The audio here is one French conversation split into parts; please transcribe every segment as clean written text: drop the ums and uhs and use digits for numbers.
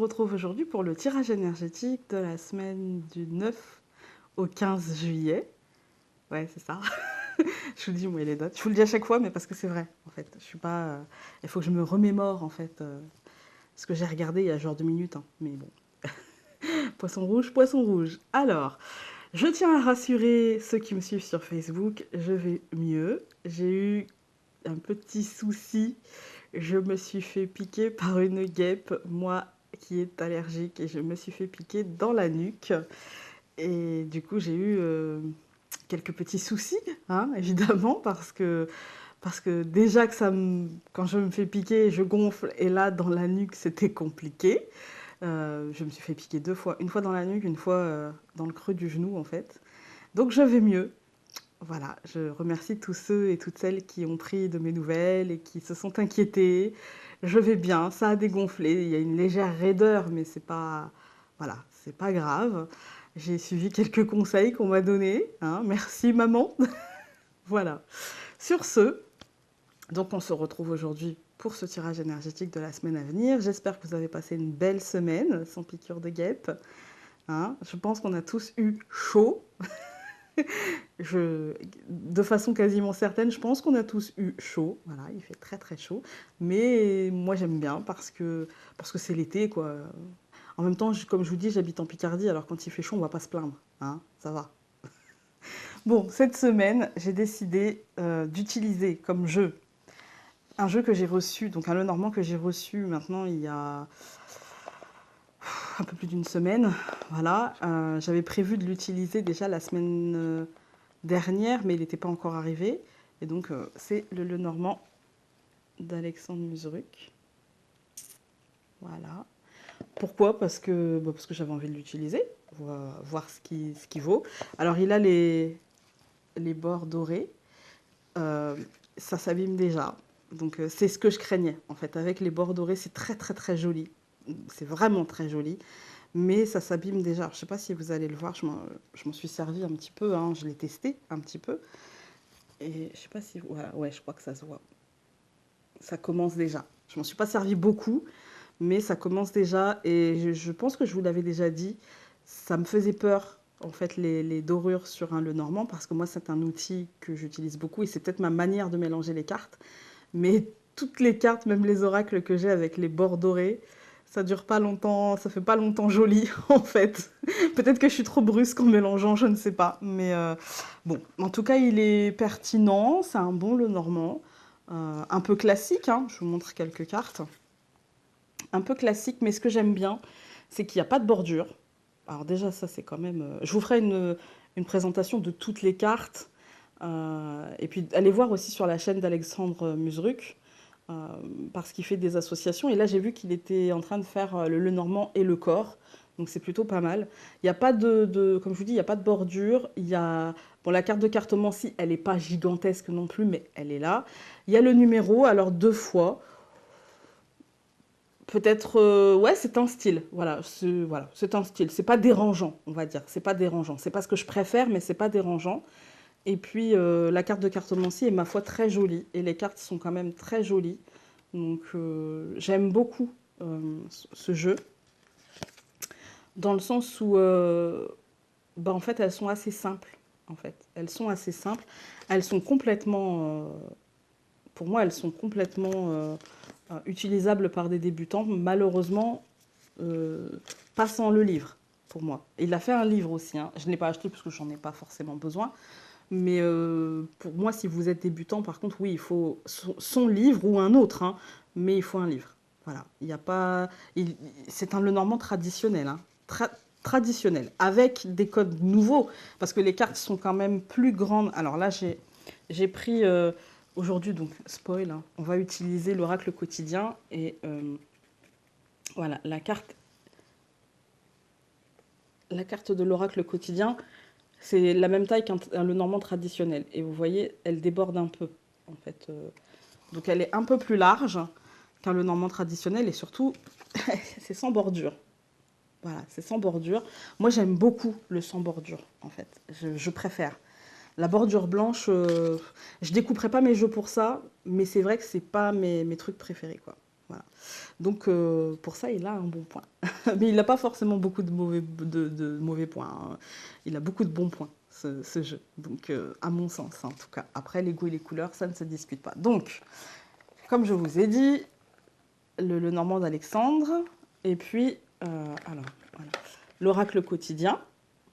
retrouve aujourd'hui pour le tirage énergétique de la semaine du 9 au 15 juillet. Ouais, c'est ça. Je vous dis, moi, les dates. Je vous le dis à chaque fois, mais parce que c'est vrai, en fait. Je suis pas. Il faut que je me remémore, en fait, ce que j'ai regardé il y a genre 2 minutes, hein. Mais bon, poisson rouge, poisson rouge. Alors, je tiens à rassurer ceux qui me suivent sur Facebook, je vais mieux. J'ai eu un petit souci. Je me suis fait piquer par une guêpe, moi qui est allergique, et je me suis fait piquer dans la nuque. Et du coup, j'ai eu quelques petits soucis, hein, évidemment, parce que déjà que quand je me fais piquer, je gonfle, et là, dans la nuque, c'était compliqué. Je me suis fait piquer 2 fois, une fois dans la nuque, une fois dans le creux du genou, en fait. Donc, je vais mieux. Voilà, je remercie tous ceux et toutes celles qui ont pris de mes nouvelles et qui se sont inquiétés. Je vais bien, ça a dégonflé, il y a une légère raideur, mais c'est pas, voilà, c'est pas grave. J'ai suivi quelques conseils qu'on m'a donnés, hein. Merci maman. Voilà. Sur ce, donc on se retrouve aujourd'hui pour ce tirage énergétique de la semaine à venir. J'espère que vous avez passé une belle semaine sans piqûre de guêpe, hein. Je pense qu'on a tous eu chaud. De façon quasiment certaine, je pense qu'on a tous eu chaud. Voilà, il fait très très chaud. Mais moi j'aime bien parce que c'est l'été, quoi. En même temps, comme je vous dis, j'habite en Picardie, alors quand il fait chaud, on va pas se plaindre, hein, ça va. Bon, cette semaine, j'ai décidé d'utiliser comme jeu un jeu que j'ai reçu, donc un Lenormand que j'ai reçu maintenant il y a un peu plus d'une semaine. Voilà, j'avais prévu de l'utiliser déjà la semaine dernière, mais il n'était pas encore arrivé. Et donc, c'est le Lenormand d'Alexandre Museruck. Voilà. Pourquoi? Parce que j'avais envie de l'utiliser, voir ce qu'il vaut. Alors, il a les bords dorés. Euh, Ça s'abîme déjà. Donc, c'est ce que je craignais. En fait, avec les bords dorés, c'est très, très, très joli. C'est vraiment très joli. Mais ça s'abîme déjà. Alors, je ne sais pas si vous allez le voir. Je m'en suis servi un petit peu, hein. Je l'ai testé un petit peu. Et je sais pas si... Voilà, ouais, je crois que ça se voit. Ça commence déjà. Je m'en suis pas servi beaucoup, mais ça commence déjà. Et je pense que je vous l'avais déjà dit, ça me faisait peur, en fait, les dorures sur un Lenormand, parce que moi, c'est un outil que j'utilise beaucoup, et c'est peut-être ma manière de mélanger les cartes. Mais toutes les cartes, même les oracles que j'ai avec les bords dorés, ça dure pas longtemps, ça fait pas longtemps joli, en fait. Peut-être que je suis trop brusque en mélangeant, je ne sais pas. Mais bon, en tout cas, il est pertinent, c'est un bon Lenormand. Un peu classique, hein. Je vous montre quelques cartes. Un peu classique, mais ce que j'aime bien, c'est qu'il n'y a pas de bordure. Alors déjà, ça, c'est quand même... Je vous ferai une présentation de toutes les cartes. Et puis, allez voir aussi sur la chaîne d'Alexandre Museruck, euh, parce qu'il fait des associations. Et là, j'ai vu qu'il était en train de faire le Lenormand et le corps. Donc, c'est plutôt pas mal. Il n'y a pas comme je vous dis, il n'y a pas de bordure. Il y a... Bon, la carte de cartomancie, elle n'est pas gigantesque non plus, mais elle est là. Il y a le numéro, alors 2 fois. Peut-être, ouais, c'est un style. Voilà, c'est un style. C'est pas dérangeant, on va dire. C'est pas dérangeant. C'est pas ce que je préfère, mais c'est pas dérangeant. Et puis, la carte de cartomancie est, ma foi, très jolie. Et les cartes sont quand même très jolies. Donc, j'aime beaucoup ce jeu. Dans le sens où, bah, en fait, elles sont assez simples. En fait, elles sont assez simples. Elles sont complètement, pour moi, elles sont complètement utilisables par des débutants. Malheureusement, euh, pas sans le livre, pour moi. Il a fait un livre aussi, hein. Je ne l'ai pas acheté parce que j'en ai pas forcément besoin. Mais pour moi, si vous êtes débutant, par contre, oui, il faut son livre ou un autre, hein, mais il faut un livre. Voilà, il y a pas, c'est un Lenormand traditionnel, hein, traditionnel, avec des codes nouveaux, parce que les cartes sont quand même plus grandes. Alors là, j'ai pris aujourd'hui, donc spoil, hein, on va utiliser l'oracle quotidien et voilà, la carte de l'oracle quotidien. C'est la même taille qu'un Lenormand traditionnel. Et vous voyez, elle déborde un peu, en fait. Donc elle est un peu plus large qu'un Lenormand traditionnel. Et surtout, c'est sans bordure. Voilà, c'est sans bordure. Moi, j'aime beaucoup le sans bordure, en fait. Je préfère. La bordure blanche, je découperai pas mes jeux pour ça. Mais c'est vrai que c'est pas mes trucs préférés, quoi. Voilà. Donc, pour ça, il a un bon point. Mais il n'a pas forcément beaucoup de mauvais points, hein. Il a beaucoup de bons points, ce jeu. Donc, à mon sens, en tout cas. Après, les goûts et les couleurs, ça ne se discute pas. Donc, comme je vous ai dit, le Normand d'Alexandre, et puis, alors, voilà, l'oracle quotidien,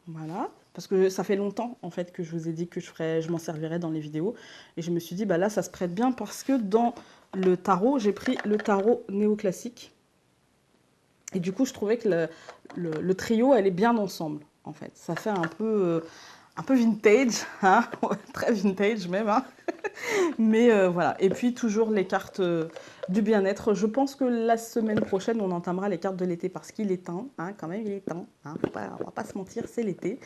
voilà, parce que ça fait longtemps, en fait, que je vous ai dit que je m'en servirais dans les vidéos, et je me suis dit, bah là, ça se prête bien, parce que dans le tarot, j'ai pris le tarot néoclassique, et du coup, je trouvais que le trio allait bien ensemble, en fait. Ça fait un peu vintage, hein, très vintage même, hein. Mais voilà. Et puis toujours les cartes du bien-être. Je pense que la semaine prochaine, on entamera les cartes de l'été parce qu'il est temps, hein, quand même, il est temps. Hein, on va pas se mentir, c'est l'été.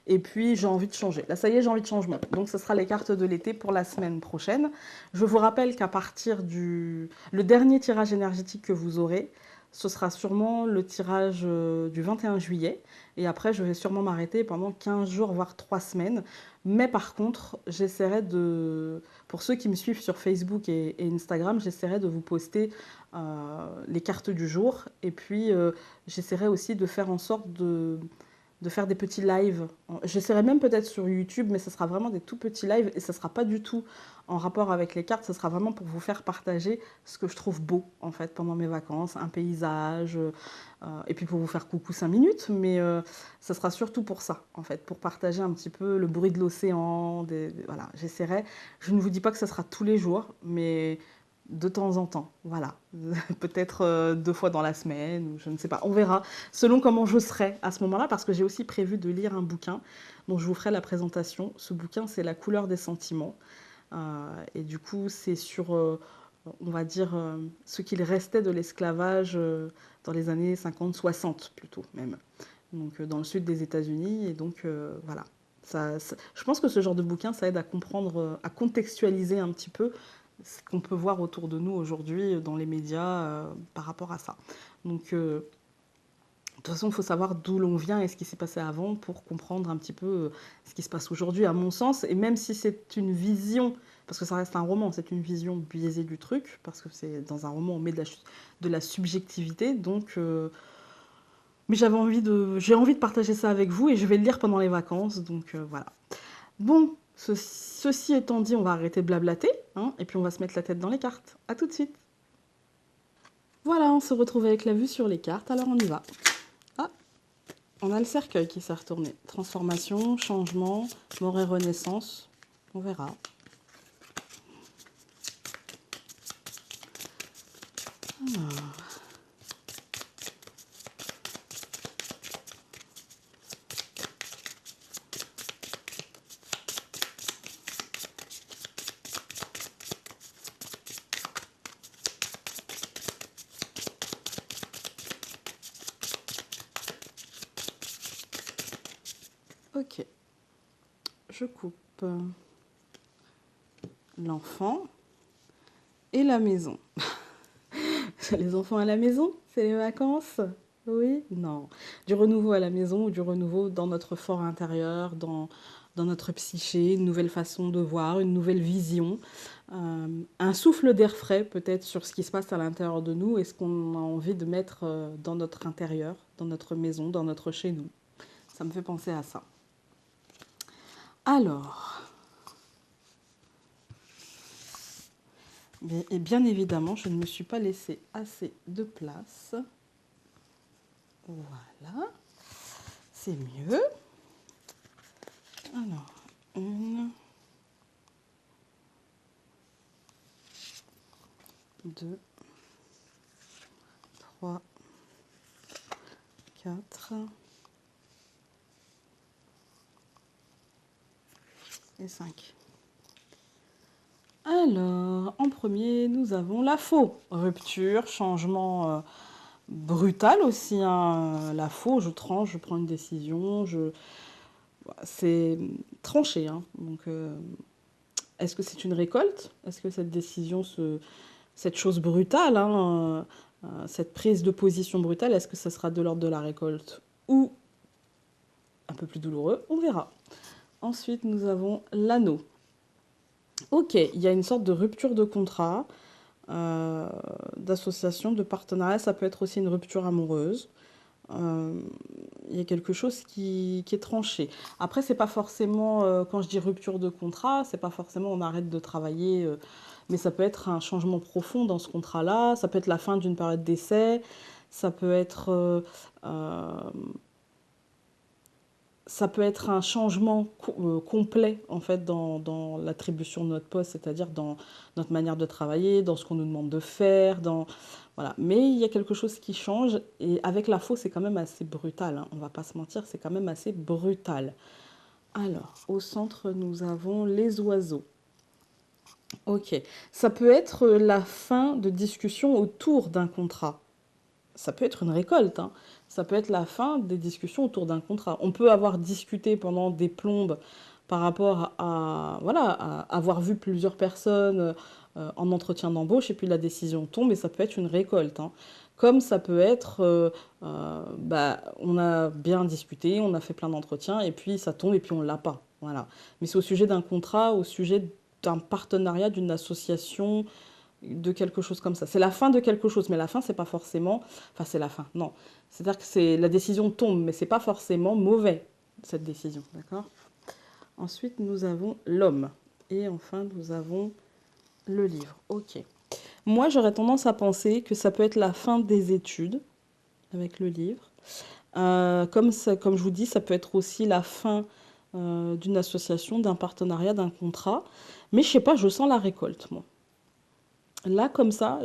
Et puis j'ai envie de changer. Là, ça y est, j'ai envie de changement. Donc ce sera les cartes de l'été pour la semaine prochaine. Je vous rappelle qu'à partir le dernier tirage énergétique que vous aurez, ce sera sûrement le tirage du 21 juillet. Et après, je vais sûrement m'arrêter pendant 15 jours, voire 3 semaines. Mais par contre, j'essaierai de... Pour ceux qui me suivent sur Facebook et Instagram, j'essaierai de vous poster les cartes du jour. Et puis, j'essaierai aussi de faire en sorte de faire des petits lives. J'essaierai même peut-être sur YouTube, mais ce sera vraiment des tout petits lives et ce ne sera pas du tout en rapport avec les cartes, ce sera vraiment pour vous faire partager ce que je trouve beau en fait pendant mes vacances, un paysage, et puis pour vous faire coucou 5 minutes, mais ça sera surtout pour ça en fait, pour partager un petit peu le bruit de l'océan, voilà, j'essaierai, je ne vous dis pas que ça sera tous les jours, mais de temps en temps, voilà. Peut-être 2 fois dans la semaine, ou je ne sais pas, on verra, selon comment je serai à ce moment-là, parce que j'ai aussi prévu de lire un bouquin dont je vous ferai la présentation. Ce bouquin, c'est La couleur des sentiments. Et du coup, c'est sur, on va dire, ce qu'il restait de l'esclavage dans les années 50-60 plutôt même. Donc dans le sud des États-Unis. Et donc voilà. Je pense que ce genre de bouquin, ça aide à comprendre, à contextualiser un petit peu ce qu'on peut voir autour de nous aujourd'hui dans les médias par rapport à ça. Donc de toute façon, il faut savoir d'où l'on vient et ce qui s'est passé avant pour comprendre un petit peu ce qui se passe aujourd'hui, à mon sens. Et même si c'est une vision, parce que ça reste un roman, c'est une vision biaisée du truc, parce que c'est dans un roman, on met de la subjectivité. Donc, mais j'ai envie de partager ça avec vous et je vais le lire pendant les vacances. Donc voilà. Bon, ceci étant dit, on va arrêter de blablater, hein, et puis on va se mettre la tête dans les cartes. À tout de suite. Voilà, on se retrouve avec la vue sur les cartes, alors on y va. Ah, on a le cercueil qui s'est retourné. Transformation, changement, mort et renaissance. On verra. Alors. Ok. Je coupe l'enfant et la maison. Les enfants à la maison, c'est les vacances? Oui? Non. Du renouveau à la maison ou du renouveau dans notre fort intérieur, dans notre psyché, une nouvelle façon de voir, une nouvelle vision, un souffle d'air frais peut-être sur ce qui se passe à l'intérieur de nous et ce qu'on a envie de mettre dans notre intérieur, dans notre maison, dans notre chez nous. Ça me fait penser à ça. Alors, et bien évidemment, je ne me suis pas laissé assez de place. Voilà, c'est mieux. Alors, 1, 2, 3, 4 et 5. Alors, en premier, nous avons la faux. Rupture, changement brutal aussi. Hein. La faux, je tranche, je prends une décision. C'est tranché. Hein. Donc, est-ce que c'est une récolte? Est-ce que cette décision, cette chose brutale, hein, cette prise de position brutale, est-ce que ça sera de l'ordre de la récolte ou un peu plus douloureux? On verra. Ensuite, nous avons l'anneau. Ok, il y a une sorte de rupture de contrat. euh, d'association, de partenariat. Ça peut être aussi une rupture amoureuse. Euh, Il y a quelque chose qui est tranché. Après, c'est pas forcément, quand je dis rupture de contrat, c'est pas forcément on arrête de travailler, mais ça peut être un changement profond dans ce contrat-là, ça peut être la fin d'une période d'essai, ça peut être, euh, ça peut être un changement complet en fait dans l'attribution de notre poste, c'est-à-dire dans notre manière de travailler, dans ce qu'on nous demande de faire, dans voilà. Mais il y a quelque chose qui change et avec la faux, c'est quand même assez brutal, hein. On va pas se mentir, c'est quand même assez brutal. Alors, au centre, nous avons les oiseaux. Ok, ça peut être la fin de discussion autour d'un contrat. Ça peut être une récolte, hein. Ça peut être la fin des discussions autour d'un contrat. On peut avoir discuté pendant des plombes par rapport à, voilà, à avoir vu plusieurs personnes en entretien d'embauche et puis la décision tombe et ça peut être une récolte, hein. Comme ça peut être, bah, on a bien discuté, on a fait plein d'entretiens et puis ça tombe et puis on l'a pas. Voilà. Mais c'est au sujet d'un contrat, au sujet d'un partenariat, d'une association, de quelque chose comme ça. C'est la fin de quelque chose, mais la fin, c'est pas forcément. Enfin, c'est la fin, non. C'est-à-dire que c'est la décision tombe, mais c'est pas forcément mauvais, cette décision, d'accord? Ensuite, nous avons l'homme. Et enfin, nous avons le livre. Ok. Moi, j'aurais tendance à penser que ça peut être la fin des études avec le livre. Comme ça, comme je vous dis, ça peut être aussi la fin d'une association, d'un partenariat, d'un contrat. Mais je sais pas, je sens la récolte, moi. Là, comme ça,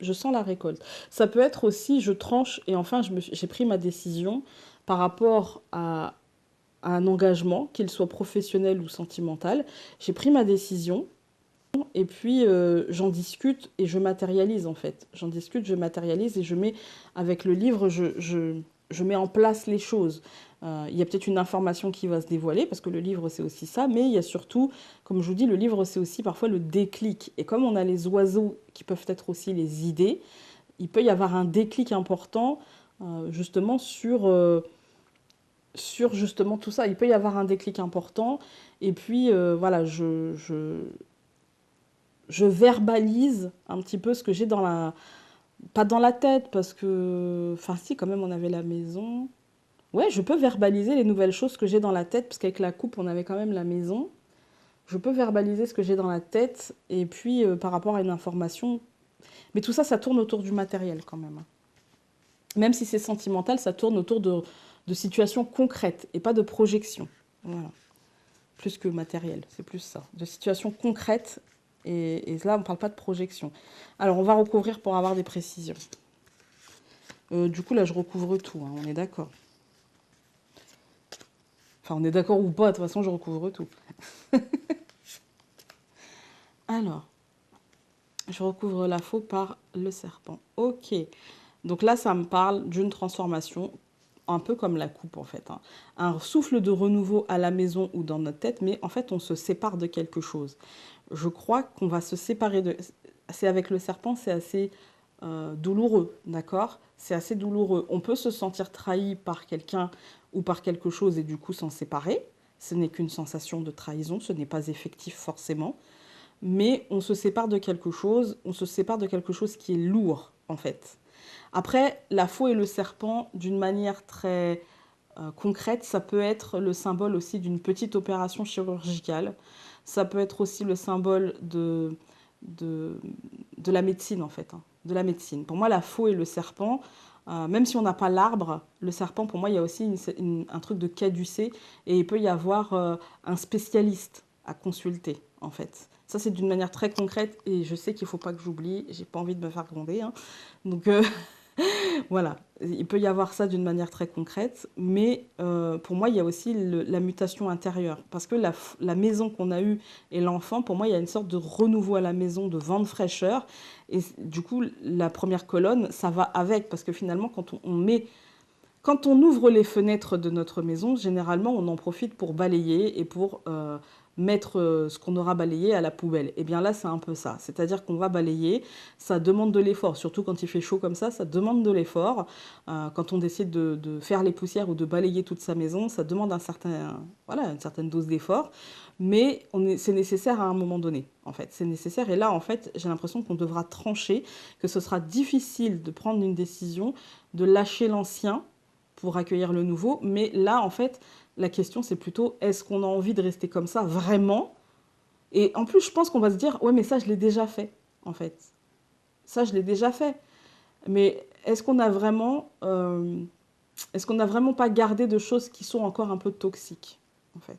je sens la récolte. Ça peut être aussi, je tranche et enfin, j'ai pris ma décision par rapport à un engagement, qu'il soit professionnel ou sentimental. J'ai pris ma décision et puis j'en discute et je matérialise en fait. J'en discute, je matérialise et je mets, avec le livre, je mets en place les choses. Il y a peut-être une information qui va se dévoiler, parce que le livre c'est aussi ça, mais il y a surtout, comme je vous dis, le livre c'est aussi parfois le déclic. Et comme on a les oiseaux qui peuvent être aussi les idées, il peut y avoir un déclic important justement sur justement tout ça. Il peut y avoir un déclic important et puis voilà, je verbalise un petit peu ce que j'ai dans la... Pas dans la tête, parce que... Enfin si, quand même, on avait la maison. Ouais, je peux verbaliser les nouvelles choses que j'ai dans la tête, parce qu'avec la coupe, on avait quand même la maison. Je peux verbaliser ce que j'ai dans la tête, et puis par rapport à une information. Mais tout ça, ça tourne autour du matériel quand même, hein. Même si c'est sentimental, ça tourne autour de situations concrètes, et pas de projections. Voilà. Plus que matériel, c'est plus ça. De situations concrètes, et là, on ne parle pas de projection. Alors, on va recouvrir pour avoir des précisions. Du coup, là, je recouvre tout, hein, on est d'accord. Enfin, on est d'accord ou pas, de toute façon, je recouvre tout. Alors, je recouvre la faux par le serpent. Ok. Donc là, ça me parle d'une transformation, un peu comme la coupe, en fait, hein. Un souffle de renouveau à la maison ou dans notre tête, mais en fait, on se sépare de quelque chose. Je crois qu'on va se séparer de... C'est avec le serpent, c'est assez douloureux, d'accord? C'est assez douloureux. On peut se sentir trahi par quelqu'un ou par quelque chose et du coup s'en séparer. Ce n'est qu'une sensation de trahison, ce n'est pas effectif forcément. Mais on se sépare de quelque chose, on se sépare de quelque chose qui est lourd, en fait. Après, la faux et le serpent, d'une manière très concrète, ça peut être le symbole aussi d'une petite opération chirurgicale. Ça peut être aussi le symbole de, de la médecine, en fait, hein, de la médecine. Pour moi, la faux et le serpent, même si on n'a pas l'arbre, le serpent, pour moi, il y a aussi un truc de caducée et il peut y avoir un spécialiste à consulter, en fait. Ça, c'est d'une manière très concrète et je sais qu'il ne faut pas que j'oublie, j'ai pas envie de me faire gronder, hein. Donc, voilà, il peut y avoir ça d'une manière très concrète, mais pour moi, il y a aussi la mutation intérieure. Parce que la maison qu'on a eue et l'enfant, pour moi, il y a une sorte de renouveau à la maison, de vent de fraîcheur. Et du coup, la première colonne, ça va avec. Parce que finalement, Quand on ouvre les fenêtres de notre maison, généralement, on en profite pour balayer et pour mettre ce qu'on aura balayé à la poubelle. Et bien là, c'est un peu ça. C'est-à-dire qu'on va balayer, ça demande de l'effort, surtout quand il fait chaud comme ça demande de l'effort. Quand on décide de faire les poussières ou de balayer toute sa maison, ça demande voilà, une certaine dose d'effort. Mais c'est nécessaire à un moment donné, en fait. C'est nécessaire. Et là, en fait, j'ai l'impression qu'on devra trancher, que ce sera difficile de prendre une décision, de lâcher l'ancien pour accueillir le nouveau. Mais là, en fait, la question, c'est plutôt, est-ce qu'on a envie de rester comme ça, vraiment? Et en plus, je pense qu'on va se dire, ouais, mais ça, je l'ai déjà fait, en fait. Ça, je l'ai déjà fait. Mais est-ce qu'on n'a vraiment pas gardé de choses qui sont encore un peu toxiques, en fait?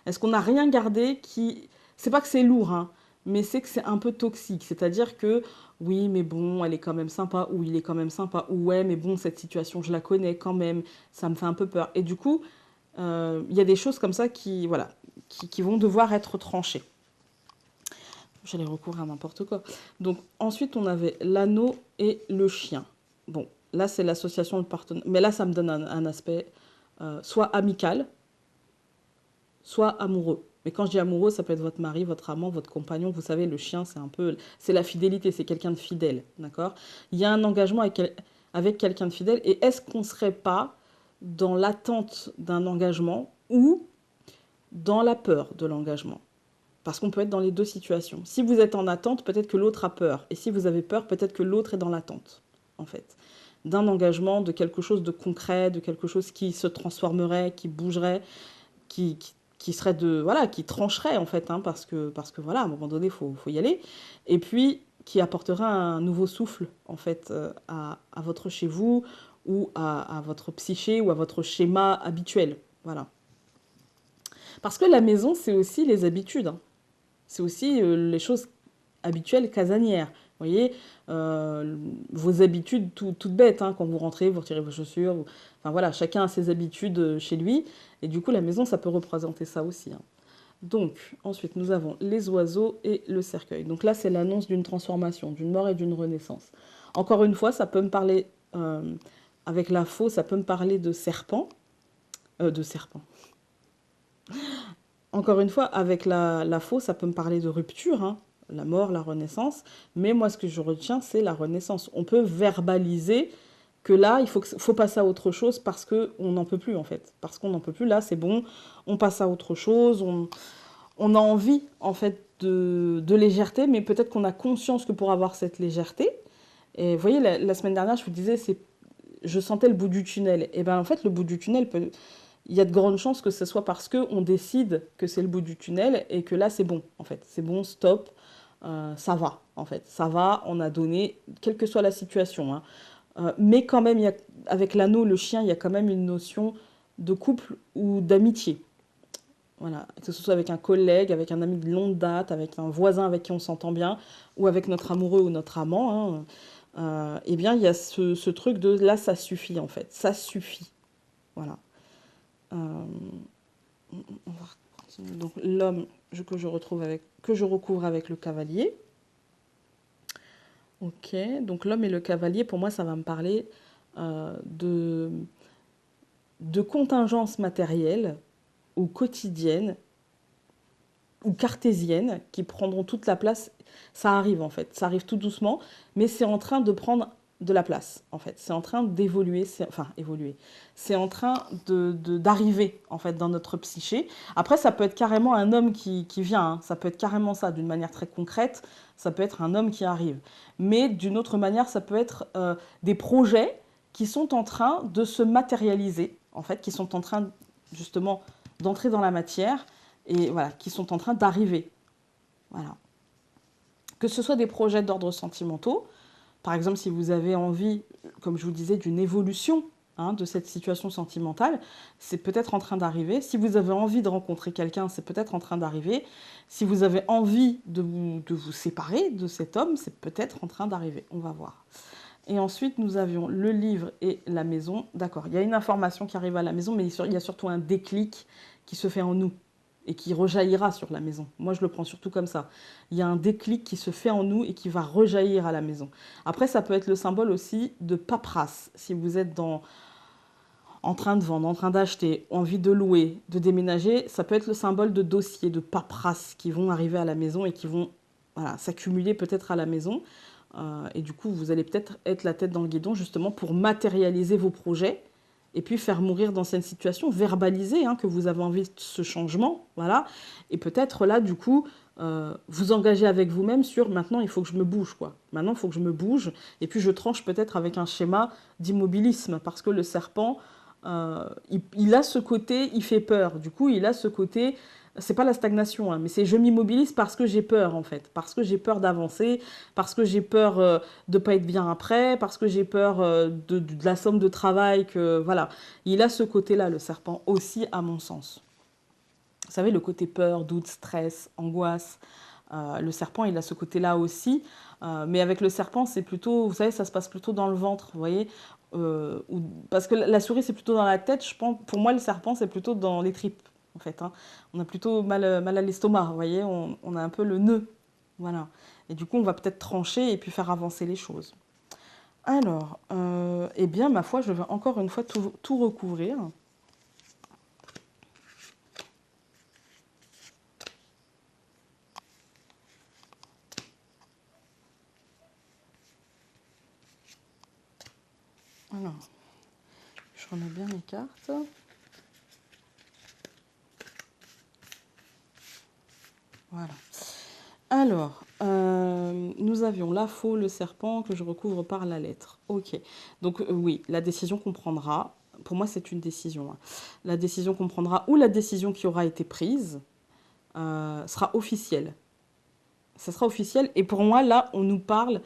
Est-ce qu'on n'a rien gardé qui... C'est pas que c'est lourd, hein, mais c'est que c'est un peu toxique. C'est-à-dire que, oui, mais bon, elle est quand même sympa, ou il est quand même sympa, ou ouais, mais bon, cette situation, je la connais quand même, ça me fait un peu peur. Et du coup, il y a des choses comme ça qui, voilà, qui vont devoir être tranchées. J'allais recourir à n'importe quoi. Donc, ensuite, on avait l'anneau et le chien. Bon, là, c'est l'association de partenaires. Mais là, ça me donne un aspect soit amical, soit amoureux. Mais quand je dis amoureux, ça peut être votre mari, votre amant, votre compagnon. Vous savez, le chien, c'est un peu... C'est la fidélité, c'est quelqu'un de fidèle, d'accord? Il y a un engagement avec quelqu'un de fidèle. Et est-ce qu'on ne serait pas dans l'attente d'un engagement ou dans la peur de l'engagement? Parce qu'on peut être dans les deux situations. Si vous êtes en attente, peut-être que l'autre a peur. Et si vous avez peur, peut-être que l'autre est dans l'attente, en fait. D'un engagement, de quelque chose de concret, de quelque chose qui se transformerait, qui bougerait, qui serait voilà, qui trancherait, en fait, hein, parce que voilà, à un moment donné, faut y aller. Et puis, qui apportera un nouveau souffle, en fait, à votre chez vous, ou à votre psyché, ou à votre schéma habituel. Voilà. Parce que la maison, c'est aussi les habitudes, hein. C'est aussi les choses habituelles casanières. Vous voyez, vos habitudes toutes bêtes, hein, quand vous rentrez, vous retirez vos chaussures. Enfin voilà, chacun a ses habitudes chez lui. Et du coup, la maison, ça peut représenter ça aussi, hein. Donc, ensuite, nous avons les oiseaux et le cercueil. Donc là, c'est l'annonce d'une transformation, d'une mort et d'une renaissance. Encore une fois, ça peut me parler, avec la faux, ça peut me parler de serpent. De serpent. Encore une fois, avec la faux, ça peut me parler de rupture, hein, la mort, la renaissance. Mais moi, ce que je retiens, c'est la renaissance. On peut verbaliser que là, il faut passer à autre chose parce qu'on n'en peut plus, en fait. Parce qu'on n'en peut plus, là, c'est bon, on passe à autre chose. On a envie, en fait, de légèreté, mais peut-être qu'on a conscience que pour avoir cette légèreté... Et vous voyez, la semaine dernière, je vous disais, je sentais le bout du tunnel. Et bien, en fait, le bout du tunnel il y a de grandes chances que ce soit parce qu'on décide que c'est le bout du tunnel et que là, c'est bon, en fait. C'est bon, stop, ça va, en fait. Ça va, on a donné, quelle que soit la situation, hein. Mais quand même, avec l'anneau, le chien, il y a quand même une notion de couple ou d'amitié. Voilà, que ce soit avec un collègue, avec un ami de longue date, avec un voisin avec qui on s'entend bien, ou avec notre amoureux ou notre amant, hein, eh bien, il y a ce truc de là, ça suffit, en fait. Ça suffit. Voilà. Euh, on va continuer. Donc l'homme que je recouvre avec le cavalier. Ok, donc l'homme et le cavalier, pour moi, ça va me parler de contingences matérielles ou quotidiennes ou cartésiennes qui prendront toute la place. Ça arrive en fait, ça arrive tout doucement, mais c'est en train de prendre de la place en fait. C'est en train d'évoluer, évoluer. C'est en train d'arriver en fait dans notre psyché. Après, ça peut être carrément un homme qui vient, hein. Ça peut être carrément ça d'une manière très concrète. Ça peut être un homme qui arrive. Mais d'une autre manière, ça peut être des projets qui sont en train de se matérialiser en fait, qui sont en train justement d'entrer dans la matière et voilà, qui sont en train d'arriver. Voilà. Que ce soit des projets d'ordre sentimentaux, par exemple si vous avez envie, comme je vous disais, d'une évolution, hein, de cette situation sentimentale, c'est peut-être en train d'arriver. Si vous avez envie de rencontrer quelqu'un, c'est peut-être en train d'arriver. Si vous avez envie de vous séparer de cet homme, c'est peut-être en train d'arriver. On va voir. Et ensuite, nous avions le livre et la maison. D'accord, il y a une information qui arrive à la maison, mais il y a surtout un déclic qui se fait en nous et qui rejaillira sur la maison. Moi, je le prends surtout comme ça. Il y a un déclic qui se fait en nous et qui va rejaillir à la maison. Après, ça peut être le symbole aussi de paperasse. Si vous êtes en train de vendre, en train d'acheter, envie de louer, de déménager, ça peut être le symbole de dossiers, de paperasses qui vont arriver à la maison et qui vont voilà, s'accumuler peut-être à la maison. Et du coup, vous allez peut-être être la tête dans le guidon justement pour matérialiser vos projets et puis faire mourir d'anciennes situations, verbaliser que vous avez envie de ce changement, voilà. Et peut-être là, du coup, vous engager avec vous-même sur maintenant, il faut que je me bouge, quoi. Maintenant, il faut que je me bouge. Et puis, je tranche peut-être avec un schéma d'immobilisme parce que le serpent, il a ce côté, il fait peur. Du coup, il a ce côté, c'est pas la stagnation, mais c'est je m'immobilise parce que j'ai peur, en fait. Parce que j'ai peur d'avancer, parce que j'ai peur de pas être bien après, parce que j'ai peur de la somme de travail que, voilà. Il a ce côté-là, le serpent, aussi, à mon sens. Vous savez, le côté peur, doute, stress, angoisse. Le serpent, il a ce côté-là aussi. Mais avec le serpent, c'est plutôt, vous savez, ça se passe plutôt dans le ventre, vous voyez. Parce que la souris, c'est plutôt dans la tête. Je pense, pour moi, le serpent, c'est plutôt dans les tripes, en fait. On a plutôt mal à l'estomac, vous voyez. On a un peu le nœud. Voilà. Et du coup, on va peut-être trancher et puis faire avancer les choses. Alors, eh bien, ma foi, je vais encore une fois tout recouvrir. Alors, je remets bien mes cartes. Voilà. Alors, nous avions la faux, le serpent que je recouvre par la lettre. Ok. Donc oui, la décision qu'on prendra, pour moi c'est une décision. La décision qu'on prendra ou la décision qui aura été prise sera officielle. Ça sera officiel. Et pour moi, là, on nous parle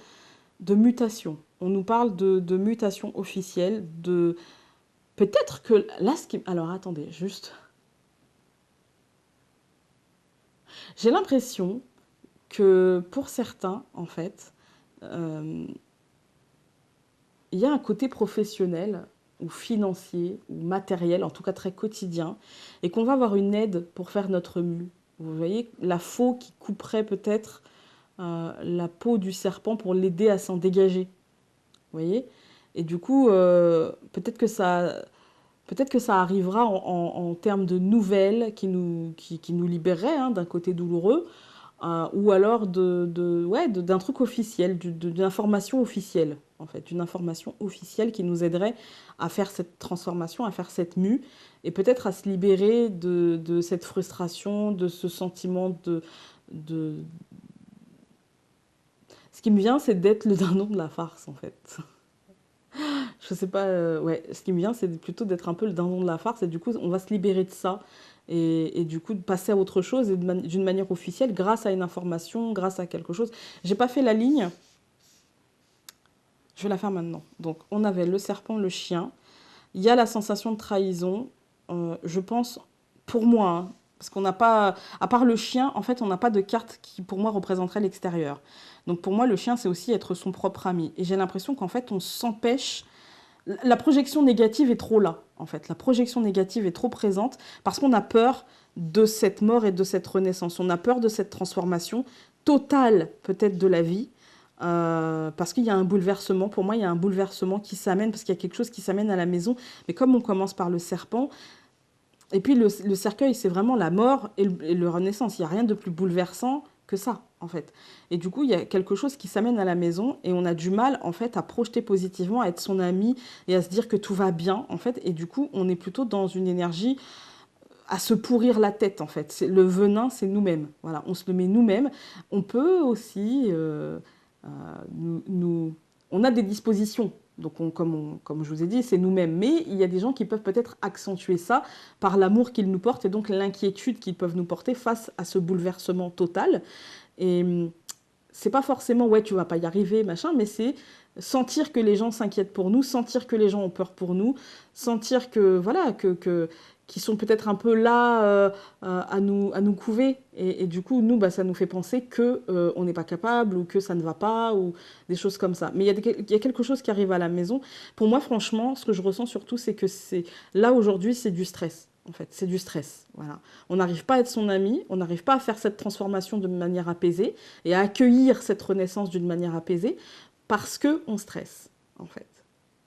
de mutation. On nous parle de mutation officielle. Peut-être que là, alors attendez, juste. J'ai l'impression que pour certains, en fait, il y a un côté professionnel ou financier ou matériel, en tout cas très quotidien, et qu'on va avoir une aide pour faire notre mue. Vous voyez, la faux qui couperait peut-être la peau du serpent pour l'aider à s'en dégager. Vous voyez? Et du coup, peut-être que ça arrivera en termes de nouvelles qui nous libéreraient d'un côté douloureux, ou alors d'un truc officiel, d'une information officielle, en fait, d'une information officielle qui nous aiderait à faire cette transformation, à faire cette mue, et peut-être à se libérer de cette frustration, de ce sentiment de... Ce qui me vient, c'est d'être le dindon de la farce, en fait. Je sais pas, ouais, ce qui me vient, c'est plutôt d'être un peu le dindon de la farce, et du coup, on va se libérer de ça, et du coup, de passer à autre chose, et d'une manière officielle, grâce à une information, grâce à quelque chose. J'ai pas fait la ligne, je vais la faire maintenant. Donc, on avait le serpent, le chien, il y a la sensation de trahison, je pense, pour moi, parce qu'on n'a pas, à part le chien, en fait, on n'a pas de carte qui, pour moi, représenterait l'extérieur. Donc, pour moi, le chien, c'est aussi être son propre ami. Et j'ai l'impression qu'en fait, on s'empêche. La projection négative est trop là, en fait. La projection négative est trop présente parce qu'on a peur de cette mort et de cette renaissance. On a peur de cette transformation totale, peut-être, de la vie. Parce qu'il y a un bouleversement. Pour moi, il y a un bouleversement qui s'amène, parce qu'il y a quelque chose qui s'amène à la maison. Mais comme on commence par le serpent, et puis le cercueil, c'est vraiment la mort et le renaissance. Il n'y a rien de plus bouleversant que ça, en fait. Et du coup, il y a quelque chose qui s'amène à la maison et on a du mal, en fait, à projeter positivement, à être son ami et à se dire que tout va bien, en fait. Et du coup, on est plutôt dans une énergie à se pourrir la tête, en fait. Le venin, c'est nous-mêmes. Voilà, on se le met nous-mêmes. On peut aussi... on a des dispositions. Donc, comme je vous ai dit, c'est nous-mêmes. Mais il y a des gens qui peuvent peut-être accentuer ça par l'amour qu'ils nous portent et donc l'inquiétude qu'ils peuvent nous porter face à ce bouleversement total. Et c'est pas forcément, ouais, tu vas pas y arriver, machin, mais c'est sentir que les gens s'inquiètent pour nous, sentir que les gens ont peur pour nous, sentir que, voilà, qu'ils sont peut-être un peu là à nous couver. Et du coup, nous, bah, ça nous fait penser que on n'est pas capable ou que ça ne va pas ou des choses comme ça. Mais il y a quelque chose qui arrive à la maison. Pour moi, franchement, ce que je ressens surtout, c'est que là, aujourd'hui, c'est du stress. En fait, c'est du stress. Voilà. On n'arrive pas à être son ami, on n'arrive pas à faire cette transformation de manière apaisée et à accueillir cette renaissance d'une manière apaisée parce qu'on stresse, en fait.